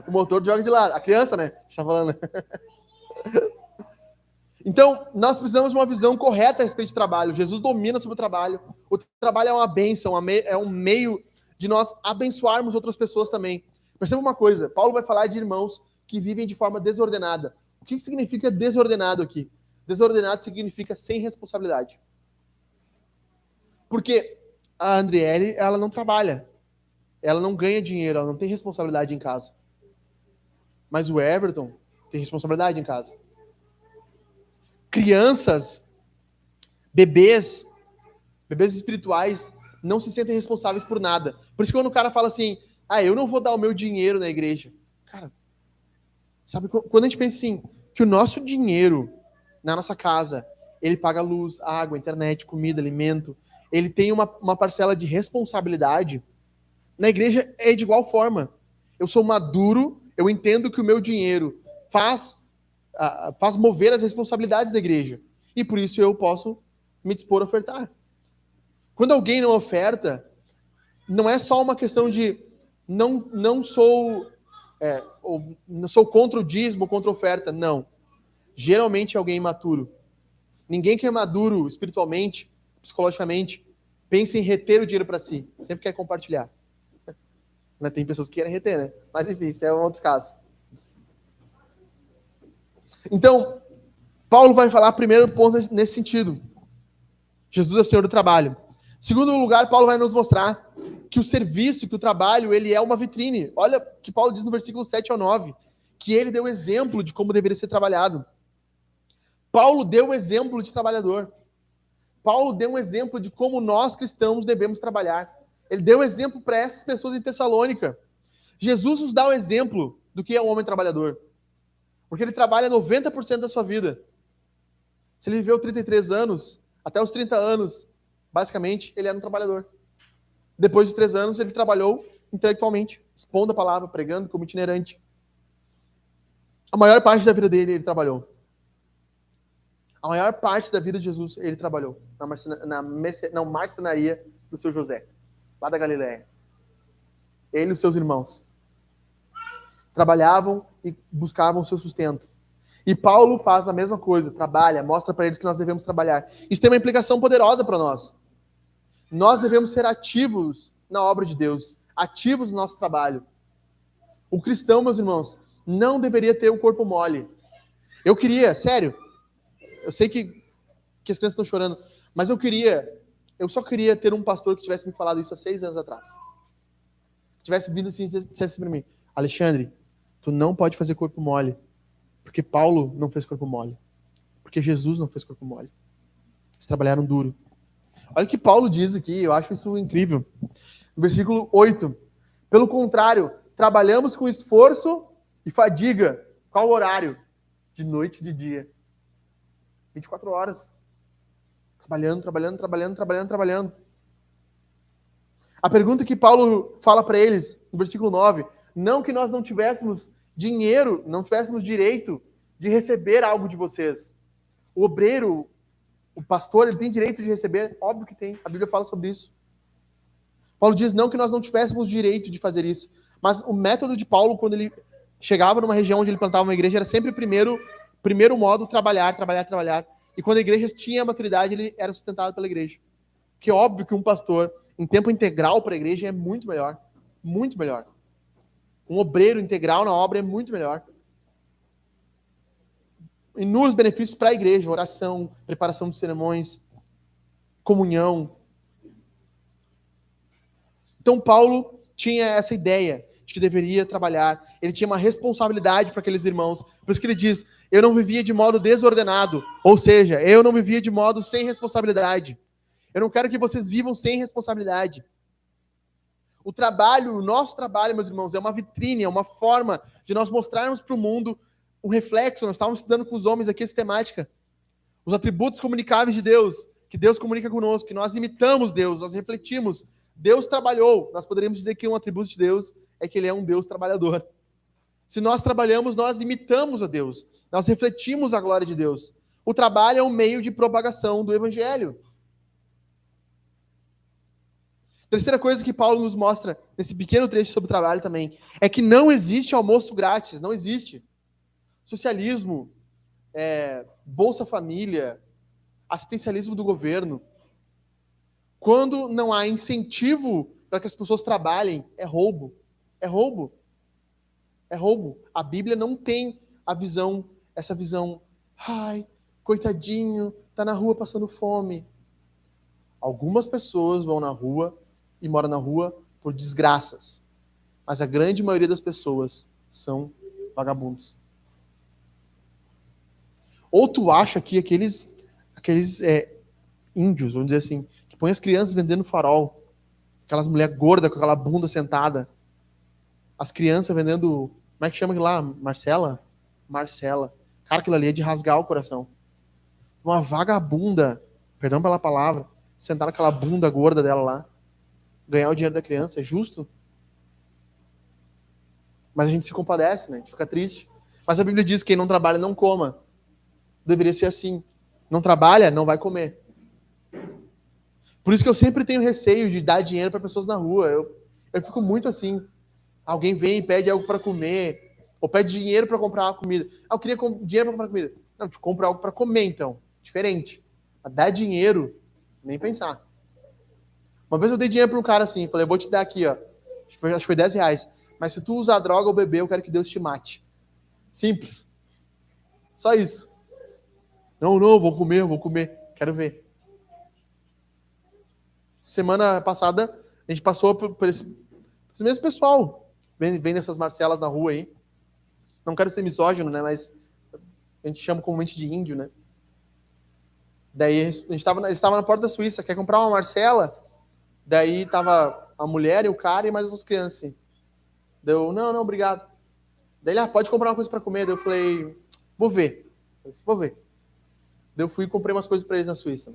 O motor joga de lado. A criança, né? A gente tá falando. Então, nós precisamos de uma visão correta a respeito de trabalho. Jesus domina sobre o trabalho. O trabalho é uma bênção, é um meio de nós abençoarmos outras pessoas também. Perceba uma coisa, Paulo vai falar de irmãos que vivem de forma desordenada. O que significa desordenado aqui? Desordenado significa sem responsabilidade. Porque a Andriele, ela não trabalha. Ela não ganha dinheiro, ela não tem responsabilidade em casa. Mas o Everton tem responsabilidade em casa. Crianças, bebês espirituais não se sentem responsáveis por nada. Por isso que quando o cara fala assim, eu não vou dar o meu dinheiro na igreja. Cara, sabe, quando a gente pensa assim, que o nosso dinheiro na nossa casa, ele paga luz, água, internet, comida, alimento, ele tem uma parcela de responsabilidade, na igreja é de igual forma. Eu sou maduro, eu entendo que o meu dinheiro faz mover as responsabilidades da igreja. E por isso eu posso me dispor a ofertar. Quando alguém não oferta, não é só uma questão de não sou contra o dízimo, contra a oferta. Não. Geralmente é alguém imaturo. Ninguém que é maduro espiritualmente, psicologicamente, pensa em reter o dinheiro para si. Sempre quer compartilhar. Tem pessoas que querem reter, né? Mas enfim, isso é um outro caso. Então, Paulo vai falar primeiro ponto nesse sentido. Jesus é o Senhor do trabalho. Segundo lugar, Paulo vai nos mostrar que o serviço, que o trabalho, ele é uma vitrine. Olha o que Paulo diz no versículo 7 ao 9, que ele deu exemplo de como deveria ser trabalhado. Paulo deu o exemplo de trabalhador. Paulo deu um exemplo de como nós cristãos devemos trabalhar. Ele deu exemplo para essas pessoas em Tessalônica. Jesus nos dá o exemplo do que é um homem trabalhador. Porque ele trabalha 90% da sua vida. Se ele viveu 33 anos, até os 30 anos, basicamente, ele era um trabalhador. Depois de 3 anos, ele trabalhou intelectualmente, expondo a palavra, pregando como itinerante. A maior parte da vida dele, ele trabalhou. A maior parte da vida de Jesus, ele trabalhou na marcenaria do seu José, lá da Galileia. Ele e os seus irmãos trabalhavam e buscavam o seu sustento. E Paulo faz a mesma coisa, trabalha, mostra para eles que nós devemos trabalhar. Isso tem uma implicação poderosa para nós. Nós devemos ser ativos na obra de Deus, ativos no nosso trabalho. O cristão, meus irmãos, não deveria ter o corpo mole. Eu queria, sério, eu sei que as crianças estão chorando, mas eu só queria ter um pastor que tivesse me falado isso há 6 anos atrás. Que tivesse vindo assim e dissesse para mim: Alexandre, tu não pode fazer corpo mole, porque Paulo não fez corpo mole, porque Jesus não fez corpo mole. Eles trabalharam duro. Olha o que Paulo diz aqui, eu acho isso incrível. No versículo 8. Pelo contrário, trabalhamos com esforço e fadiga. Qual o horário? De noite e de dia. 24 horas. Trabalhando. A pergunta que Paulo fala para eles, no versículo 9, não que nós não tivéssemos dinheiro, não tivéssemos direito de receber algo de vocês. O obreiro, o pastor, ele tem direito de receber? Óbvio que tem. A Bíblia fala sobre isso. Paulo diz não que nós não tivéssemos direito de fazer isso. Mas o método de Paulo, quando ele chegava numa região onde ele plantava uma igreja, era sempre primeiro modo, trabalhar. E quando a igreja tinha maturidade, ele era sustentado pela igreja. Porque é óbvio que um pastor em tempo integral para a igreja é muito melhor. Muito melhor. Um obreiro integral na obra é muito melhor. Inúmeros benefícios para a igreja: oração, preparação de sermões, comunhão. Então Paulo tinha essa ideia de que deveria trabalhar. Ele tinha uma responsabilidade para aqueles irmãos. Por isso que ele diz: eu não vivia de modo desordenado. Ou seja, eu não vivia de modo sem responsabilidade. Eu não quero que vocês vivam sem responsabilidade. O trabalho, o nosso trabalho, meus irmãos, é uma vitrine, é uma forma de nós mostrarmos para o mundo um reflexo. Nós estávamos estudando com os homens aqui essa temática. Os atributos comunicáveis de Deus, que Deus comunica conosco, que nós imitamos Deus, nós refletimos. Deus trabalhou. Nós poderíamos dizer que um atributo de Deus é que ele é um Deus trabalhador. Se nós trabalhamos, nós imitamos a Deus. Nós refletimos a glória de Deus. O trabalho é um meio de propagação do Evangelho. Terceira coisa que Paulo nos mostra nesse pequeno trecho sobre o trabalho também é que não existe almoço grátis, não existe. Socialismo, Bolsa Família, assistencialismo do governo. Quando não há incentivo para que as pessoas trabalhem, é roubo. É roubo. É roubo. A Bíblia não tem essa visão, ai, coitadinho, tá na rua passando fome. Algumas pessoas vão na rua e moram na rua por desgraças. Mas a grande maioria das pessoas são vagabundos. Ou tu acha que aqueles índios, vamos dizer assim, que põem as crianças vendendo farol, aquelas mulheres gordas com aquela bunda sentada, as crianças vendendo, como é que chama aquilo lá? Marcela. Cara, aquilo ali é de rasgar o coração. Uma vagabunda, perdão pela palavra, sentar naquela bunda gorda dela lá, ganhar o dinheiro da criança, é justo? Mas a gente se compadece, né? A gente fica triste. Mas a Bíblia diz que quem não trabalha não coma. Deveria ser assim. Não trabalha, não vai comer. Por isso que eu sempre tenho receio de dar dinheiro para pessoas na rua. Eu fico muito assim. Alguém vem e pede algo para comer, ou pede dinheiro para comprar uma comida. Eu queria dinheiro para comprar comida. Não, te compro algo para comer, então. Diferente. Mas dar dinheiro, nem pensar. Uma vez eu dei dinheiro para um cara assim, falei, eu vou te dar aqui, ó. Acho que foi R$10. Mas se tu usar droga ou beber, eu quero que Deus te mate. Simples. Só isso. Não, vou comer. Quero ver. Semana passada, a gente passou por esse mesmo pessoal. Vem dessas Marcelas na rua aí. Não quero ser misógino, né? Mas a gente chama comumente de índio, né? Daí a gente estava na porta da Suíça, quer comprar uma Marcela? Daí tava a mulher e o cara e mais umas crianças, assim. Deu, não, obrigado. Daí ele, pode comprar uma coisa para comer. Daí eu falei, vou ver. Daí eu fui e comprei umas coisas para eles na Suíça.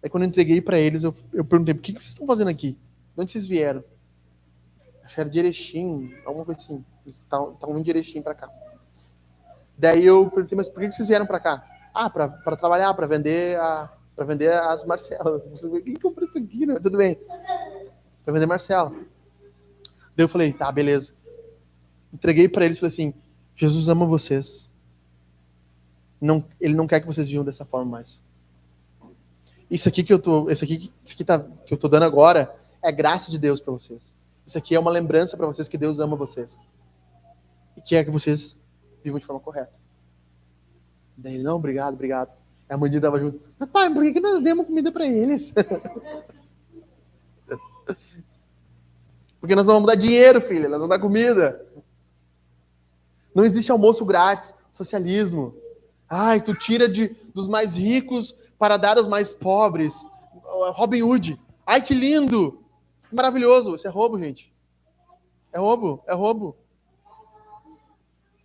Aí quando eu entreguei para eles, eu perguntei, o que vocês estão fazendo aqui? De onde vocês vieram? Acho que era de Erechim, alguma coisa assim. Eles estavam vindo de Erechim para cá. Daí eu perguntei, mas por que vocês vieram para cá? Para trabalhar, para vender as Marcelas. Quem comprou isso aqui, né? Tudo bem. Para vender Marcela. Daí eu falei, tá, beleza. Entreguei para eles e falei assim, Jesus ama vocês. Ele não quer que vocês vivam dessa forma mais. que eu tô dando agora é graça de Deus para vocês. Isso aqui é uma lembrança para vocês que Deus ama vocês. E quer que vocês vivam de forma correta. Daí ele, não, obrigado. Aí a mãe dele dava junto. Pai, por que nós demos comida para eles? Porque nós não vamos dar dinheiro, filha, nós vamos dar comida. Não existe almoço grátis, socialismo. Ai, tu tira dos mais ricos para dar aos mais pobres. Robin Hood. Ai, que lindo! Maravilhoso. Isso é roubo, gente. É roubo.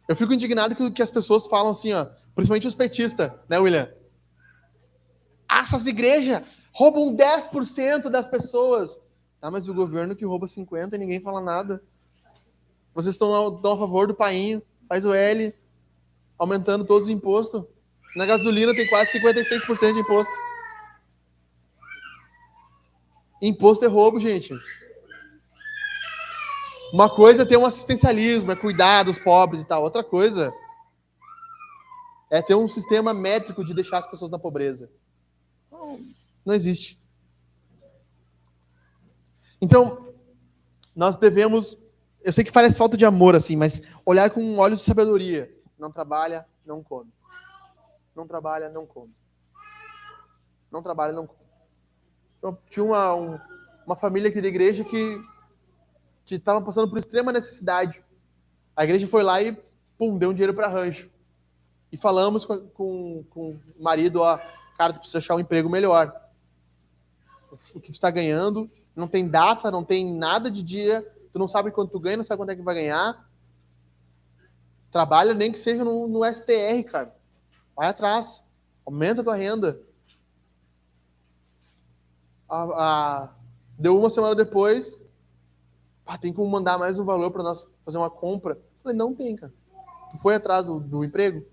Eu fico indignado que as pessoas falam assim, ó, principalmente os petistas, né, William? Essas igrejas roubam 10% das pessoas. Ah, mas o governo que rouba 50% e ninguém fala nada. Vocês estão a favor do painho, faz o L, aumentando todos os impostos. Na gasolina tem quase 56% de imposto. Imposto é roubo, gente. Uma coisa é ter um assistencialismo, é cuidar dos pobres e tal. Outra coisa é ter um sistema métrico de deixar as pessoas na pobreza. Não existe. Então, nós devemos, eu sei que parece falta de amor assim, mas olhar com olhos de sabedoria. Não trabalha, não come. Não trabalha, não come. Não trabalha, não come. Então, tinha uma família aqui da igreja que estava passando por extrema necessidade. A igreja foi lá e, deu um dinheiro para rancho. E falamos com o marido, ó, cara, tu precisa achar um emprego melhor. O que tu está ganhando, não tem data, não tem nada de dia, tu não sabe quanto tu ganha, não sabe quanto é que vai ganhar. Trabalha nem que seja no STR, cara. Vai atrás, aumenta a tua renda. Deu uma semana depois, tem como mandar mais um valor para nós fazer uma compra. Eu falei, não tem, cara. Tu foi atrás do emprego?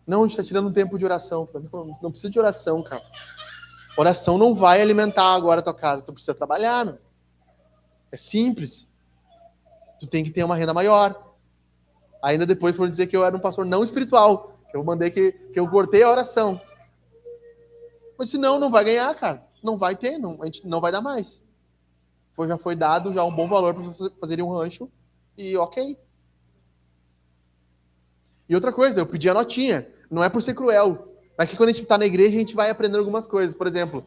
Não, a gente está tirando um tempo de oração. Eu falei, não precisa de oração, cara. Oração não vai alimentar agora a tua casa. Tu precisa trabalhar, meu. É simples. Tu tem que ter uma renda maior. Ainda depois foram dizer que eu era um pastor não espiritual. Que eu mandei que eu cortei a oração. Mas se não vai ganhar, cara. Não vai ter, a gente não vai dar mais. Já foi dado já um bom valor para vocês fazerem um rancho. E ok. E outra coisa, eu pedi a notinha. Não é por ser cruel. Mas que quando a gente está na igreja, a gente vai aprendendo algumas coisas. Por exemplo,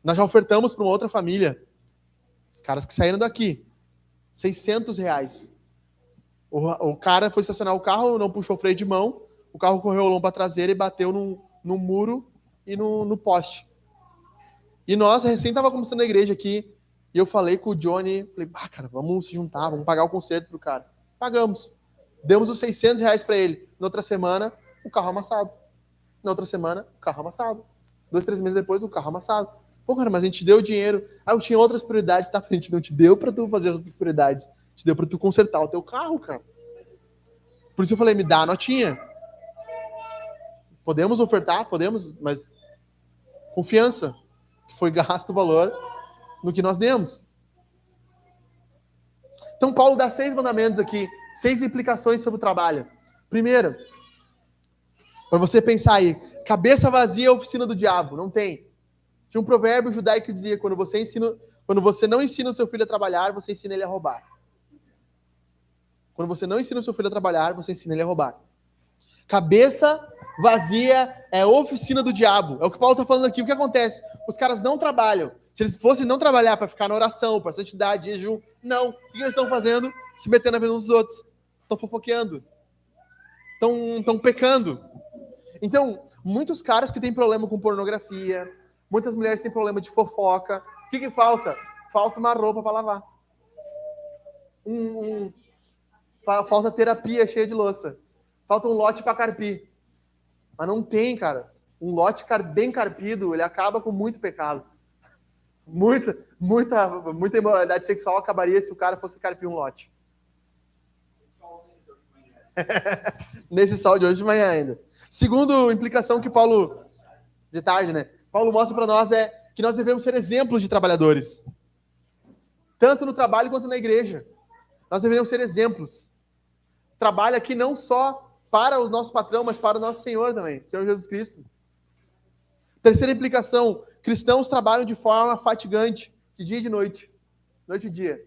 nós já ofertamos para uma outra família. Os caras que saíram daqui. R$600. O cara foi estacionar o carro, não puxou o freio de mão. O carro correu a lomba traseira e bateu no muro e no poste. E nós, recém estava começando a igreja aqui. E eu falei com o Johnny. Falei, cara, vamos se juntar, vamos pagar o conserto pro cara. Pagamos. Demos os R$600 para ele. Na outra semana, o carro amassado. Na outra semana, o carro amassado. 2, 3 meses depois, o carro amassado. Pô, cara, mas a gente deu dinheiro. Eu tinha outras prioridades, tá? A gente não te deu pra tu fazer as outras prioridades. Te deu pra tu consertar o teu carro, cara. Por isso eu falei, me dá a notinha. Podemos ofertar? Podemos, mas confiança. Que foi gasto o valor no que nós demos. Então, Paulo dá 6 mandamentos aqui. 6 implicações sobre o trabalho. Primeiro, para você pensar aí, cabeça vazia é a oficina do diabo. Não tem. Tinha um provérbio judaico que dizia, quando você não ensina o seu filho a trabalhar, você ensina ele a roubar. Quando você não ensina o seu filho a trabalhar, você ensina ele a roubar. Cabeça vazia é a oficina do diabo. É o que Paulo está falando aqui. O que acontece? Os caras não trabalham. Se eles fossem não trabalhar para ficar na oração, para santidade, jejum, não. O que eles estão fazendo? Se metendo na vida uns dos outros. Estão fofoqueando. Estão pecando. Então, muitos caras que têm problema com pornografia, muitas mulheres têm problema de fofoca. O que falta? Falta uma roupa para lavar. Falta terapia cheia de louça. Falta um lote para carpir. Mas não tem, cara. Um lote bem carpido, ele acaba com muito pecado. Muita imoralidade sexual acabaria se o cara fosse carpir um lote. Nesse sol de hoje de manhã ainda. Segundo implicação que Paulo, de tarde, né? Paulo mostra para nós é que nós devemos ser exemplos de trabalhadores. Tanto no trabalho quanto na igreja. Nós devemos ser exemplos. Trabalho aqui não só para o nosso patrão, mas para o nosso Senhor também, Senhor Jesus Cristo. Terceira implicação Cristãos trabalham de forma fatigante, de dia e de noite. Noite e dia.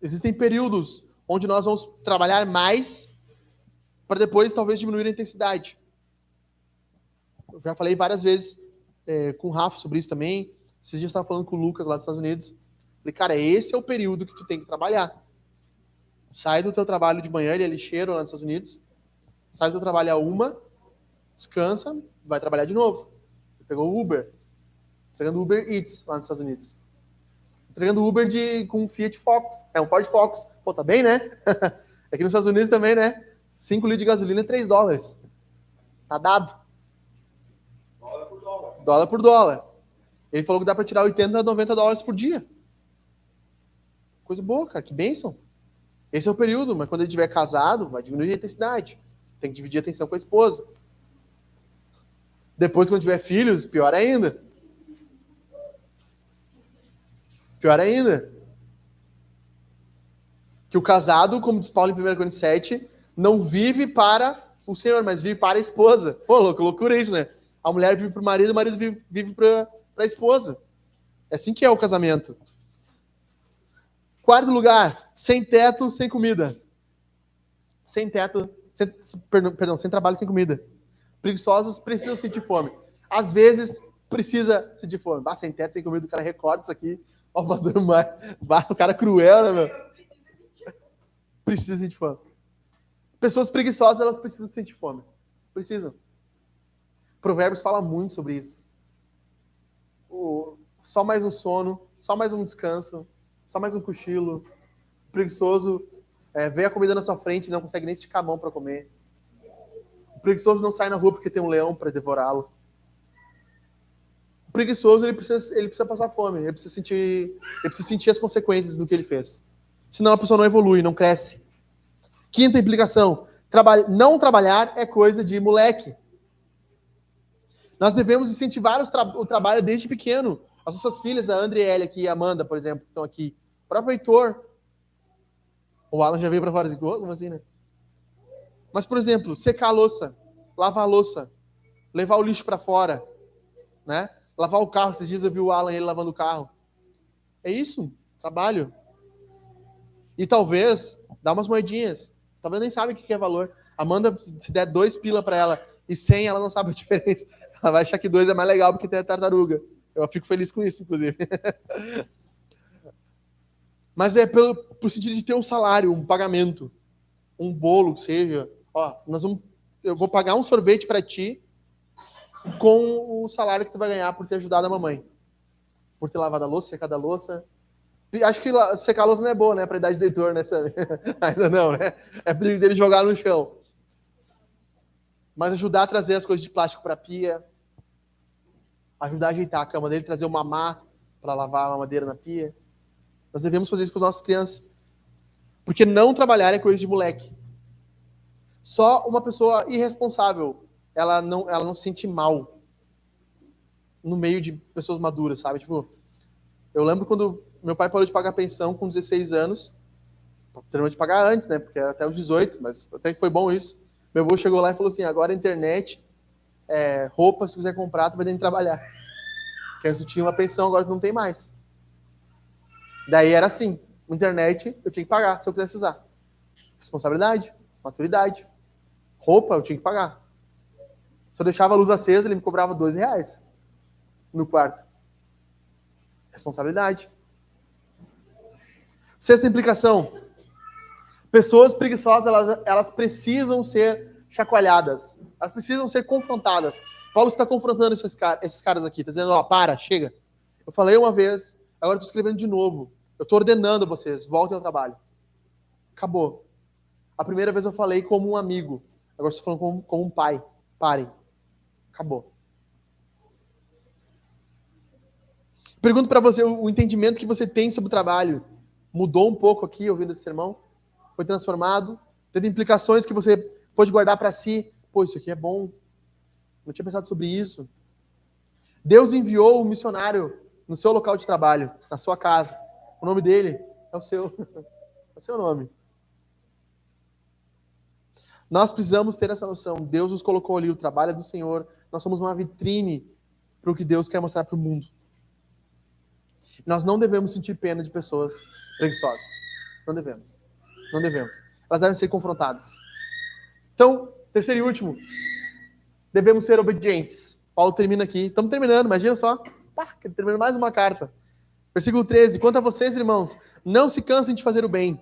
Existem períodos onde nós vamos trabalhar mais para depois talvez diminuir a intensidade. Eu já falei várias vezes com o Rafa sobre isso também. Esses dias eu estava falando com o Lucas lá dos Estados Unidos. Falei, cara, esse é o período que tu tem que trabalhar. Sai do teu trabalho de manhã, ele é lixeiro lá nos Estados Unidos. Sai do teu trabalho a 1, descansa, vai trabalhar de novo. Pegou o Uber. Entregando Uber Eats lá nos Estados Unidos. Entregando Uber com um Fiat Focus. É um Ford Focus. Pô, tá bem, né? Aqui nos Estados Unidos também, né? 5 litros de gasolina é $3. Tá dado. Dólar por dólar. Dólar por dólar. Ele falou que dá para tirar $80 a $90 por dia. Coisa boa, cara. Que bênção. Esse é o período, mas quando ele estiver casado, vai diminuir a intensidade. Tem que dividir a atenção com a esposa. Depois, quando tiver filhos, pior ainda. Pior ainda. Que o casado, como diz Paulo em 1 Coríntios 7, não vive para o Senhor, mas vive para a esposa. Pô, loucura isso, né? A mulher vive para o marido vive para a esposa. É assim que é o casamento. Quarto lugar, sem teto, sem comida. Sem teto, sem trabalho, sem comida. Preguiçosos precisam sentir fome. Às vezes, precisa sentir fome. Sem teto, sem comida, o cara recorta isso aqui. Ó, o pastor o cara cruel, né, meu? Precisa sentir fome. Pessoas preguiçosas, elas precisam sentir fome. Precisam. Provérbios fala muito sobre isso. Só mais um sono, só mais um descanso, só mais um cochilo. O preguiçoso vê a comida na sua frente e não consegue nem esticar a mão para comer. O preguiçoso não sai na rua porque tem um leão para devorá-lo. O preguiçoso, ele precisa passar fome, ele precisa sentir as consequências do que ele fez. Senão a pessoa não evolui, não cresce. Quinta implicação, não trabalhar é coisa de moleque. Nós devemos incentivar o trabalho desde pequeno. As nossas filhas, a Andriele aqui e a Amanda, por exemplo, que estão aqui. O próprio Heitor. O Alan já veio para fora de gol, como assim, né? Mas, por exemplo, secar a louça, lavar a louça, levar o lixo para fora, né? Lavar o carro. Esses dias eu vi o Alan, ele lavando o carro. É isso, trabalho. E talvez, dá umas moedinhas. Talvez nem sabe o que é valor. Amanda, se der 2 pila para ela e 100, ela não sabe a diferença. Ela vai achar que 2 é mais legal porque tem a tartaruga. Eu fico feliz com isso, inclusive. Mas é por sentido de ter um salário, um pagamento, um bolo, que seja. Ó, eu vou pagar um sorvete para ti com o salário que tu vai ganhar por ter ajudado a mamãe. Por ter lavado a louça, secado a louça. Acho que secar a louça não é boa, né? Para a idade do Heitor, né? Ainda não, né? É perigo dele jogar no chão. Mas ajudar a trazer as coisas de plástico para a pia. Ajudar a ajeitar a cama dele, trazer o mamá para lavar a mamadeira na pia. Nós devemos fazer isso com as nossas crianças. Porque não trabalhar é coisa de moleque. Só uma pessoa irresponsável, ela não se sente mal no meio de pessoas maduras, sabe? Tipo, eu lembro quando meu pai parou de pagar pensão com 16 anos. Terminou de pagar antes, né? Porque era até os 18, mas até que foi bom isso. Meu avô chegou lá e falou assim, agora a internet, roupa, se quiser comprar, tu vai ter que trabalhar. Porque antes tu tinha uma pensão, agora tu não tem mais. Daí era assim, internet eu tinha que pagar se eu quisesse usar. Responsabilidade, maturidade. Roupa eu tinha que pagar. Se eu deixava a luz acesa, ele me cobrava R$2 no quarto. Responsabilidade. Sexta implicação. Pessoas preguiçosas, elas precisam ser chacoalhadas. Elas precisam ser confrontadas. Paulo está confrontando esses caras aqui. Está dizendo, para, chega. Eu falei uma vez, agora estou escrevendo de novo. Eu estou ordenando a vocês, voltem ao trabalho. Acabou. A primeira vez eu falei como um amigo. Agora estou falando como um pai. Parem. Acabou. Pergunto para você, o entendimento que você tem sobre o trabalho mudou um pouco aqui, ouvindo esse sermão? Foi transformado? Teve implicações que você pôde guardar para si? Pô, isso aqui é bom. Não tinha pensado sobre isso. Deus enviou um missionário no seu local de trabalho, na sua casa. O nome dele é o seu. É o seu nome. Nós precisamos ter essa noção. Deus nos colocou ali, o trabalho é do Senhor. Nós somos uma vitrine para o que Deus quer mostrar para o mundo. Nós não devemos sentir pena de pessoas preguiçosas. Não devemos. Não devemos. Elas devem ser confrontadas. Então, terceiro e último, devemos ser obedientes. Paulo termina aqui. Estamos terminando, imagina só. Terminando mais uma carta. Versículo 13. Quanto a vocês, irmãos, não se cansem de fazer o bem.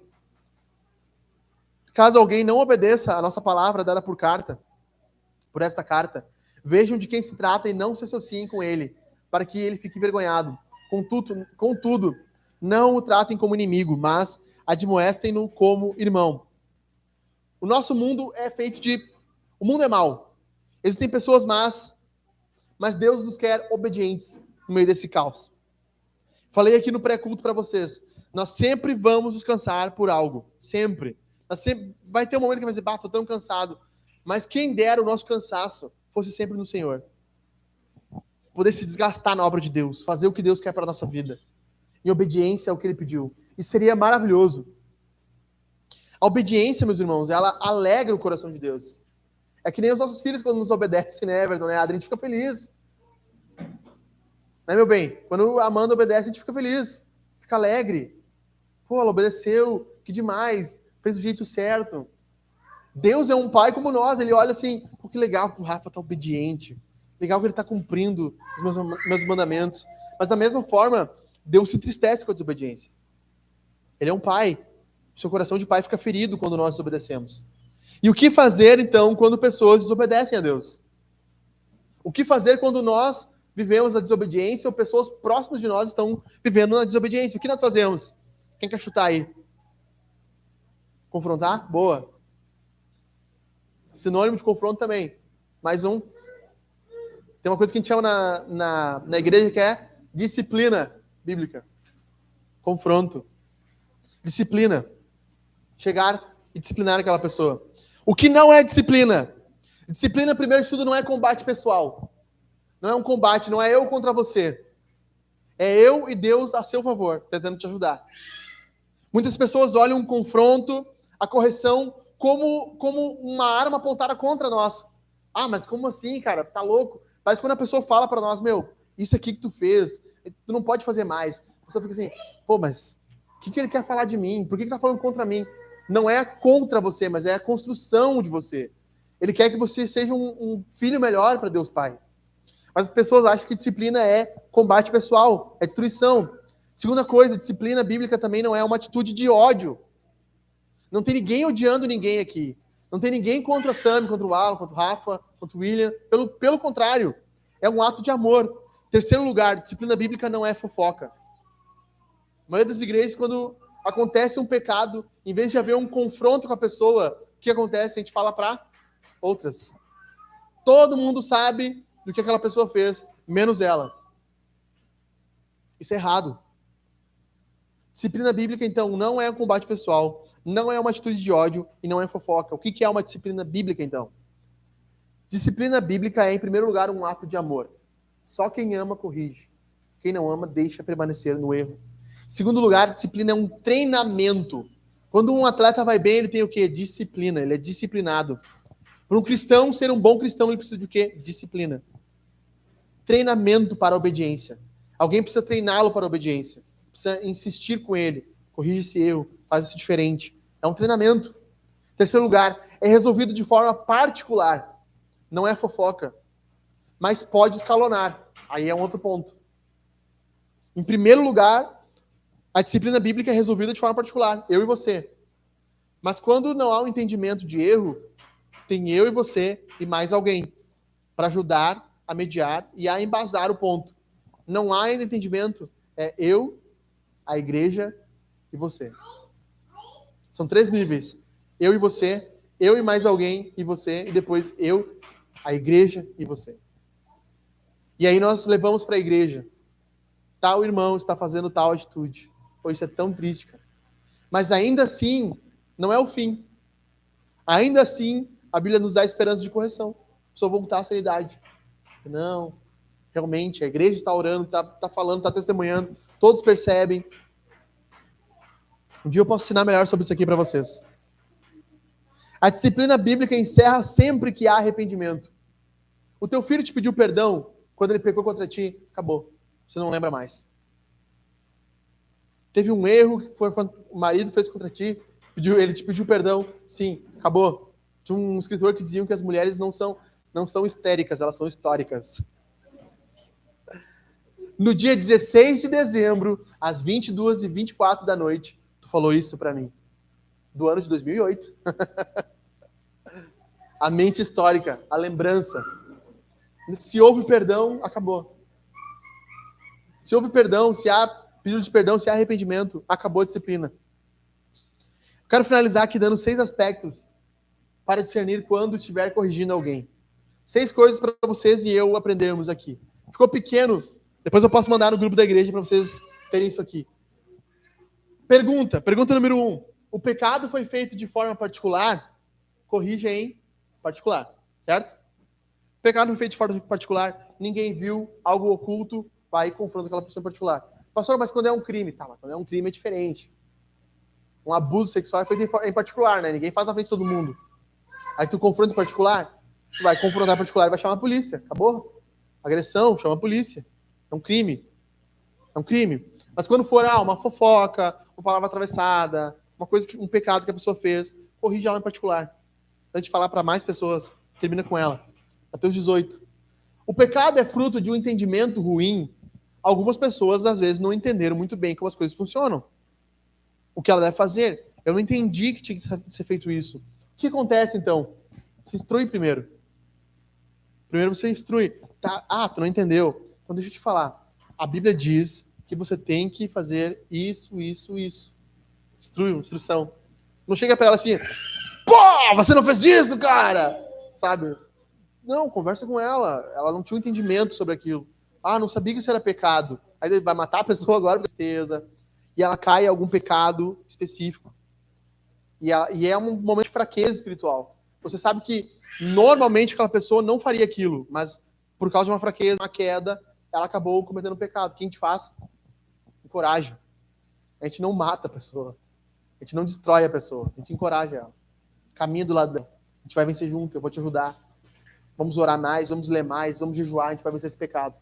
Caso alguém não obedeça a nossa palavra dada por esta carta, vejam de quem se trata e não se associem com ele, para que ele fique envergonhado. Contudo, não o tratem como inimigo, mas admoestem-no como irmão. O nosso mundo é feito de... O mundo é mau. Existem pessoas más, mas Deus nos quer obedientes no meio desse caos. Falei aqui no pré-culto para vocês, nós sempre vamos nos cansar por algo. Sempre. Vai ter um momento que vai dizer, estou tão cansado. Mas quem dera o nosso cansaço fosse sempre no Senhor. Poder se desgastar na obra de Deus, fazer o que Deus quer para a nossa vida. Em obediência ao que Ele pediu. Isso seria maravilhoso. A obediência, meus irmãos, ela alegra o coração de Deus. É que nem os nossos filhos quando nos obedecem, né, Everton, né? A Adri, a gente fica feliz. Né, meu bem? Quando a Amanda obedece, a gente fica feliz. Fica alegre. Pô, ela obedeceu, que demais. Fez do jeito certo. Deus é um pai como nós. Ele olha assim, pô, que legal que o Rafa está obediente. Legal que ele está cumprindo os meus mandamentos. Mas da mesma forma, Deus se entristece com a desobediência. Ele é um pai. Seu coração de pai fica ferido quando nós desobedecemos. E o que fazer, então, quando pessoas desobedecem a Deus? O que fazer quando nós vivemos na desobediência ou pessoas próximas de nós estão vivendo na desobediência? O que nós fazemos? Quem quer chutar aí? Confrontar? Boa. Sinônimo de confronto também. Mais um. Tem uma coisa que a gente chama na igreja que é disciplina bíblica. Confronto. Disciplina. Chegar e disciplinar aquela pessoa. O que não é disciplina? Disciplina, primeiro de tudo, não é combate pessoal. Não é um combate, não é eu contra você. É eu e Deus a seu favor, tentando te ajudar. Muitas pessoas olham um confronto, a correção, como uma arma apontada contra nós. Ah, mas como assim, cara? Tá louco? Parece quando a pessoa fala para nós, meu, isso aqui que tu fez, tu não pode fazer mais. A pessoa fica assim, pô, mas o que ele quer falar de mim? Por que ele tá falando contra mim? Não é contra você, mas é a construção de você. Ele quer que você seja um filho melhor para Deus Pai. Mas as pessoas acham que disciplina é combate pessoal, é destruição. Segunda coisa, disciplina bíblica também não é uma atitude de ódio. Não tem ninguém odiando ninguém aqui. Não tem ninguém contra a Sam, contra o Alan, contra o Rafa, contra o William. Pelo contrário, é um ato de amor. Terceiro lugar, disciplina bíblica não é fofoca. A maioria das igrejas, quando acontece um pecado, em vez de haver um confronto com a pessoa, o que acontece? A gente fala para outras. Todo mundo sabe do que aquela pessoa fez, menos ela. Isso é errado. Disciplina bíblica, então, não é um combate pessoal, não é uma atitude de ódio e não é fofoca. O que é uma disciplina bíblica, então? Disciplina bíblica é, em primeiro lugar, um ato de amor. Só quem ama corrige. Quem não ama deixa permanecer no erro. Em segundo lugar, disciplina é um treinamento. Quando um atleta vai bem, ele tem o quê? Disciplina, ele é disciplinado. Para um cristão ser um bom cristão, ele precisa de o quê? Disciplina. Treinamento para a obediência. Alguém precisa treiná-lo para a obediência. Precisa insistir com ele. Corrige esse erro, faz isso diferente. É um treinamento. Terceiro lugar, é resolvido de forma particular. Não é fofoca. Mas pode escalonar. Aí é um outro ponto. Em primeiro lugar, a disciplina bíblica é resolvida de forma particular. Eu e você. Mas quando não há um entendimento de erro, tem eu e você e mais alguém para ajudar a mediar e a embasar o ponto. Não há ainda entendimento. É eu, a igreja e você. São 3 níveis. Eu e você, eu e mais alguém e você, e depois eu, a igreja e você. E aí nós levamos para a igreja. Tal irmão está fazendo tal atitude. Pô, isso é tão triste, cara. Mas ainda assim, não é o fim. Ainda assim, a Bíblia nos dá esperança de correção. Só voltar à sanidade. Não, realmente, a igreja está orando, está falando, está testemunhando. Todos percebem. Um dia eu posso ensinar melhor sobre isso aqui para vocês. A disciplina bíblica encerra sempre que há arrependimento. O teu filho te pediu perdão, Quando ele pecou contra ti, acabou. Você não lembra mais. Teve um erro que foi quando o marido fez contra ti, ele te pediu perdão, sim, acabou. Tinha um escritor que dizia que as mulheres não são histéricas, elas são históricas. No dia 16 de dezembro, às 22h24 da noite, tu falou isso pra mim. Do ano de 2008. A mente histórica, a lembrança. Se houve perdão, acabou. Se houve perdão, se há pedido de perdão, se há arrependimento, acabou a disciplina. Quero finalizar aqui dando 6 aspectos para discernir quando estiver corrigindo alguém. 6 coisas para vocês e eu aprendermos aqui. Ficou pequeno? Depois eu posso mandar no grupo da igreja para vocês terem isso aqui. Pergunta número 1. O pecado foi feito de forma particular? Corrija em particular, certo? O pecado foi feito de forma particular, ninguém viu, algo oculto, vai e confronta aquela pessoa em particular. Pastor, mas quando é um crime? Tá, mas quando é um crime é diferente. Um abuso sexual é feito em particular, né? Ninguém faz na frente de todo mundo. Aí tu confronta em particular, tu vai confrontar em particular e vai chamar a polícia. Acabou? Agressão, chama a polícia. É um crime. É um crime. Mas quando for uma fofoca, uma palavra atravessada, uma coisa um pecado que a pessoa fez, corrige ela em particular. Antes de falar para mais pessoas, termina com ela. Até os 18. O pecado é fruto de um entendimento ruim. Algumas pessoas, às vezes, não entenderam muito bem como as coisas funcionam. O que ela deve fazer. Eu não entendi que tinha que ser feito isso. O que acontece, então? Você instrui primeiro. Primeiro você instrui. Tá? Tu não entendeu. Então deixa eu te falar. A Bíblia diz que você tem que fazer isso, isso, isso. Instrução. Não chega pra ela assim, pô, você não fez isso, cara! Sabe? Não, conversa com ela. Ela não tinha um entendimento sobre aquilo. Não sabia que isso era pecado. Aí ele vai matar a pessoa agora com tristeza. E ela cai em algum pecado específico. E é um momento de fraqueza espiritual. Você sabe que normalmente aquela pessoa não faria aquilo, mas por causa de uma fraqueza, uma queda, ela acabou cometendo um pecado. O que a gente faz? Encoraja. A gente não mata a pessoa. A gente não destrói a pessoa. A gente encoraja ela. Caminha do lado dela. A gente vai vencer junto, eu vou te ajudar. Vamos orar mais, vamos ler mais, vamos jejuar, a gente vai vencer esse pecado.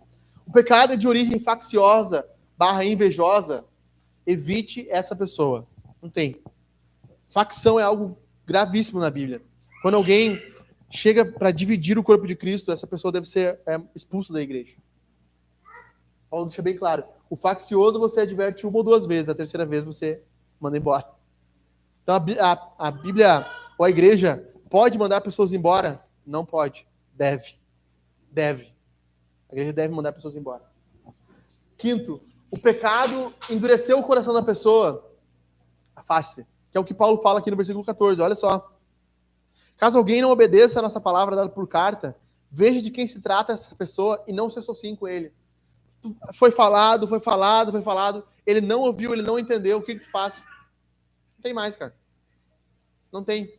O pecado é de origem facciosa, /invejosa. Evite essa pessoa. Não tem. Facção é algo gravíssimo na Bíblia. Quando alguém chega para dividir o corpo de Cristo, essa pessoa deve ser expulsa da igreja. Paulo deixa bem claro. O faccioso você adverte 1 ou 2 vezes, a terceira vez você manda embora. Então a Bíblia ou a igreja pode mandar pessoas embora? Não pode. Deve. A igreja deve mandar pessoas embora. 5º, o pecado endureceu o coração da pessoa. Afaste-se. Que é o que Paulo fala aqui no versículo 14. Olha só. Caso alguém não obedeça a nossa palavra dada por carta, veja de quem se trata essa pessoa e não se associe com ele. Foi falado. Ele não ouviu, ele não entendeu. O que tu faz? Não tem mais, cara. Não tem.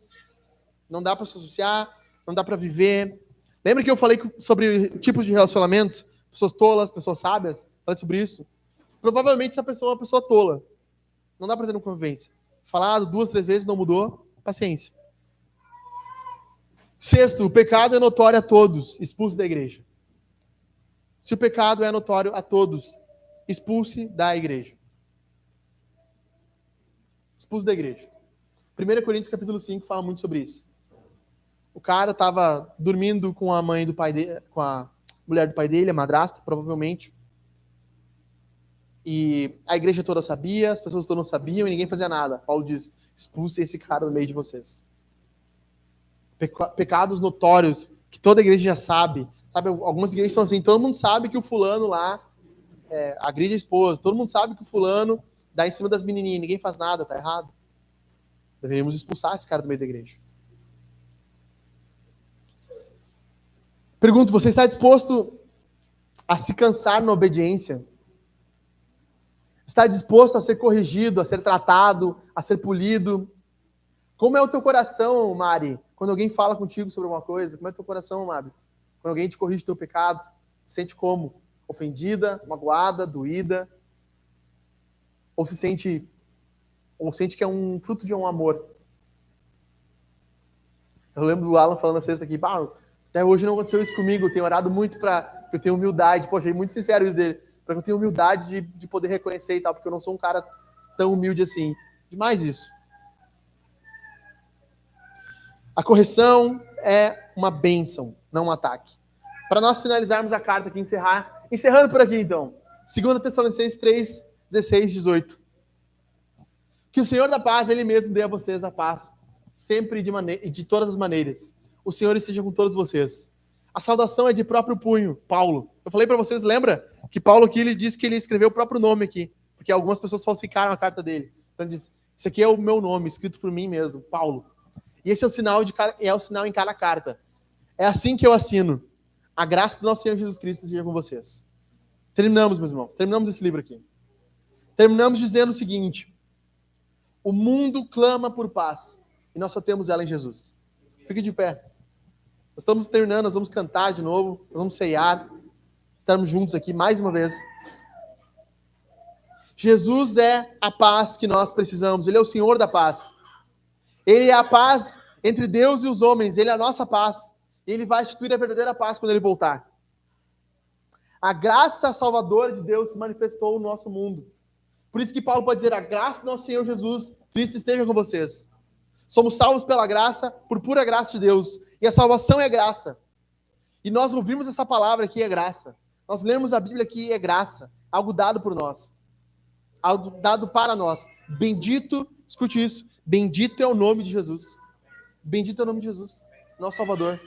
Não dá para se associar, não dá para viver. Lembra que eu falei sobre tipos de relacionamentos? Pessoas tolas, pessoas sábias? Falei sobre isso. Provavelmente essa pessoa é uma pessoa tola. Não dá para ter uma convivência. Falado 2, 3 vezes, não mudou. Paciência. 6º, o pecado é notório a todos. Expulse da igreja. Se o pecado é notório a todos, expulse da igreja. Expulse da igreja. 1 Coríntios capítulo 5 fala muito sobre isso. O cara estava dormindo com a mãe do pai dele, com a mulher do pai dele, a madrasta, provavelmente. E a igreja toda sabia, as pessoas todas não sabiam e ninguém fazia nada. Paulo diz, expulse esse cara do meio de vocês. Pecados notórios, que toda a igreja já sabe. Sabe, algumas igrejas são assim, todo mundo sabe que o fulano lá agride a esposa, todo mundo sabe que o fulano dá em cima das menininhas, ninguém faz nada, tá errado. Deveríamos expulsar esse cara do meio da igreja. Pergunto, você está disposto a se cansar na obediência? Está disposto a ser corrigido, a ser tratado, a ser polido? Como é o teu coração, Mari? Quando alguém fala contigo sobre alguma coisa, como é o teu coração, Mari? Quando alguém te corrige o teu pecado, se sente como? Ofendida, magoada, doída? Ou sente que é um fruto de um amor? Eu lembro do Alan falando na sexta aqui, até hoje não aconteceu isso comigo, eu tenho orado muito para Porque eu tenho humildade. Poxa, achei muito sincero isso dele. Para que eu tenha humildade de poder reconhecer e tal, porque eu não sou um cara tão humilde assim. Demais isso. A correção é uma bênção, não um ataque. Para nós finalizarmos a carta aqui, encerrando por aqui então. 2 Tessalonicenses 3, 16, 18. Que o Senhor da paz, Ele mesmo dê a vocês a paz, sempre e de todas as maneiras. O Senhor esteja com todos vocês. A saudação é de próprio punho, Paulo. Eu falei para vocês, lembra? Que Paulo aqui, ele disse que ele escreveu o próprio nome aqui, porque algumas pessoas falsificaram a carta dele. Então ele diz, isso aqui é o meu nome, escrito por mim mesmo, Paulo. E esse é o sinal em cada carta. É assim que eu assino. A graça do nosso Senhor Jesus Cristo esteja com vocês. Terminamos, meus irmãos. Terminamos esse livro aqui. Terminamos dizendo o seguinte: o mundo clama por paz. E nós só temos ela em Jesus. Fique de pé. Nós estamos terminando, nós vamos cantar de novo. Nós vamos ceiar. Estarmos juntos aqui mais uma vez. Jesus é a paz que nós precisamos. Ele é o Senhor da paz. Ele é a paz entre Deus e os homens. Ele é a nossa paz. E Ele vai instituir a verdadeira paz quando Ele voltar. A graça salvadora de Deus se manifestou no nosso mundo. Por isso que Paulo pode dizer, a graça do nosso Senhor Jesus Cristo esteja com vocês. Somos salvos pela graça, por pura graça de Deus. E a salvação é graça. E nós ouvirmos essa palavra aqui é graça. Nós lemos a Bíblia aqui é graça. Algo dado por nós. Algo dado para nós. Bendito, escute isso, bendito é o nome de Jesus. Bendito é o nome de Jesus, nosso Salvador,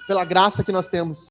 pela graça que nós temos.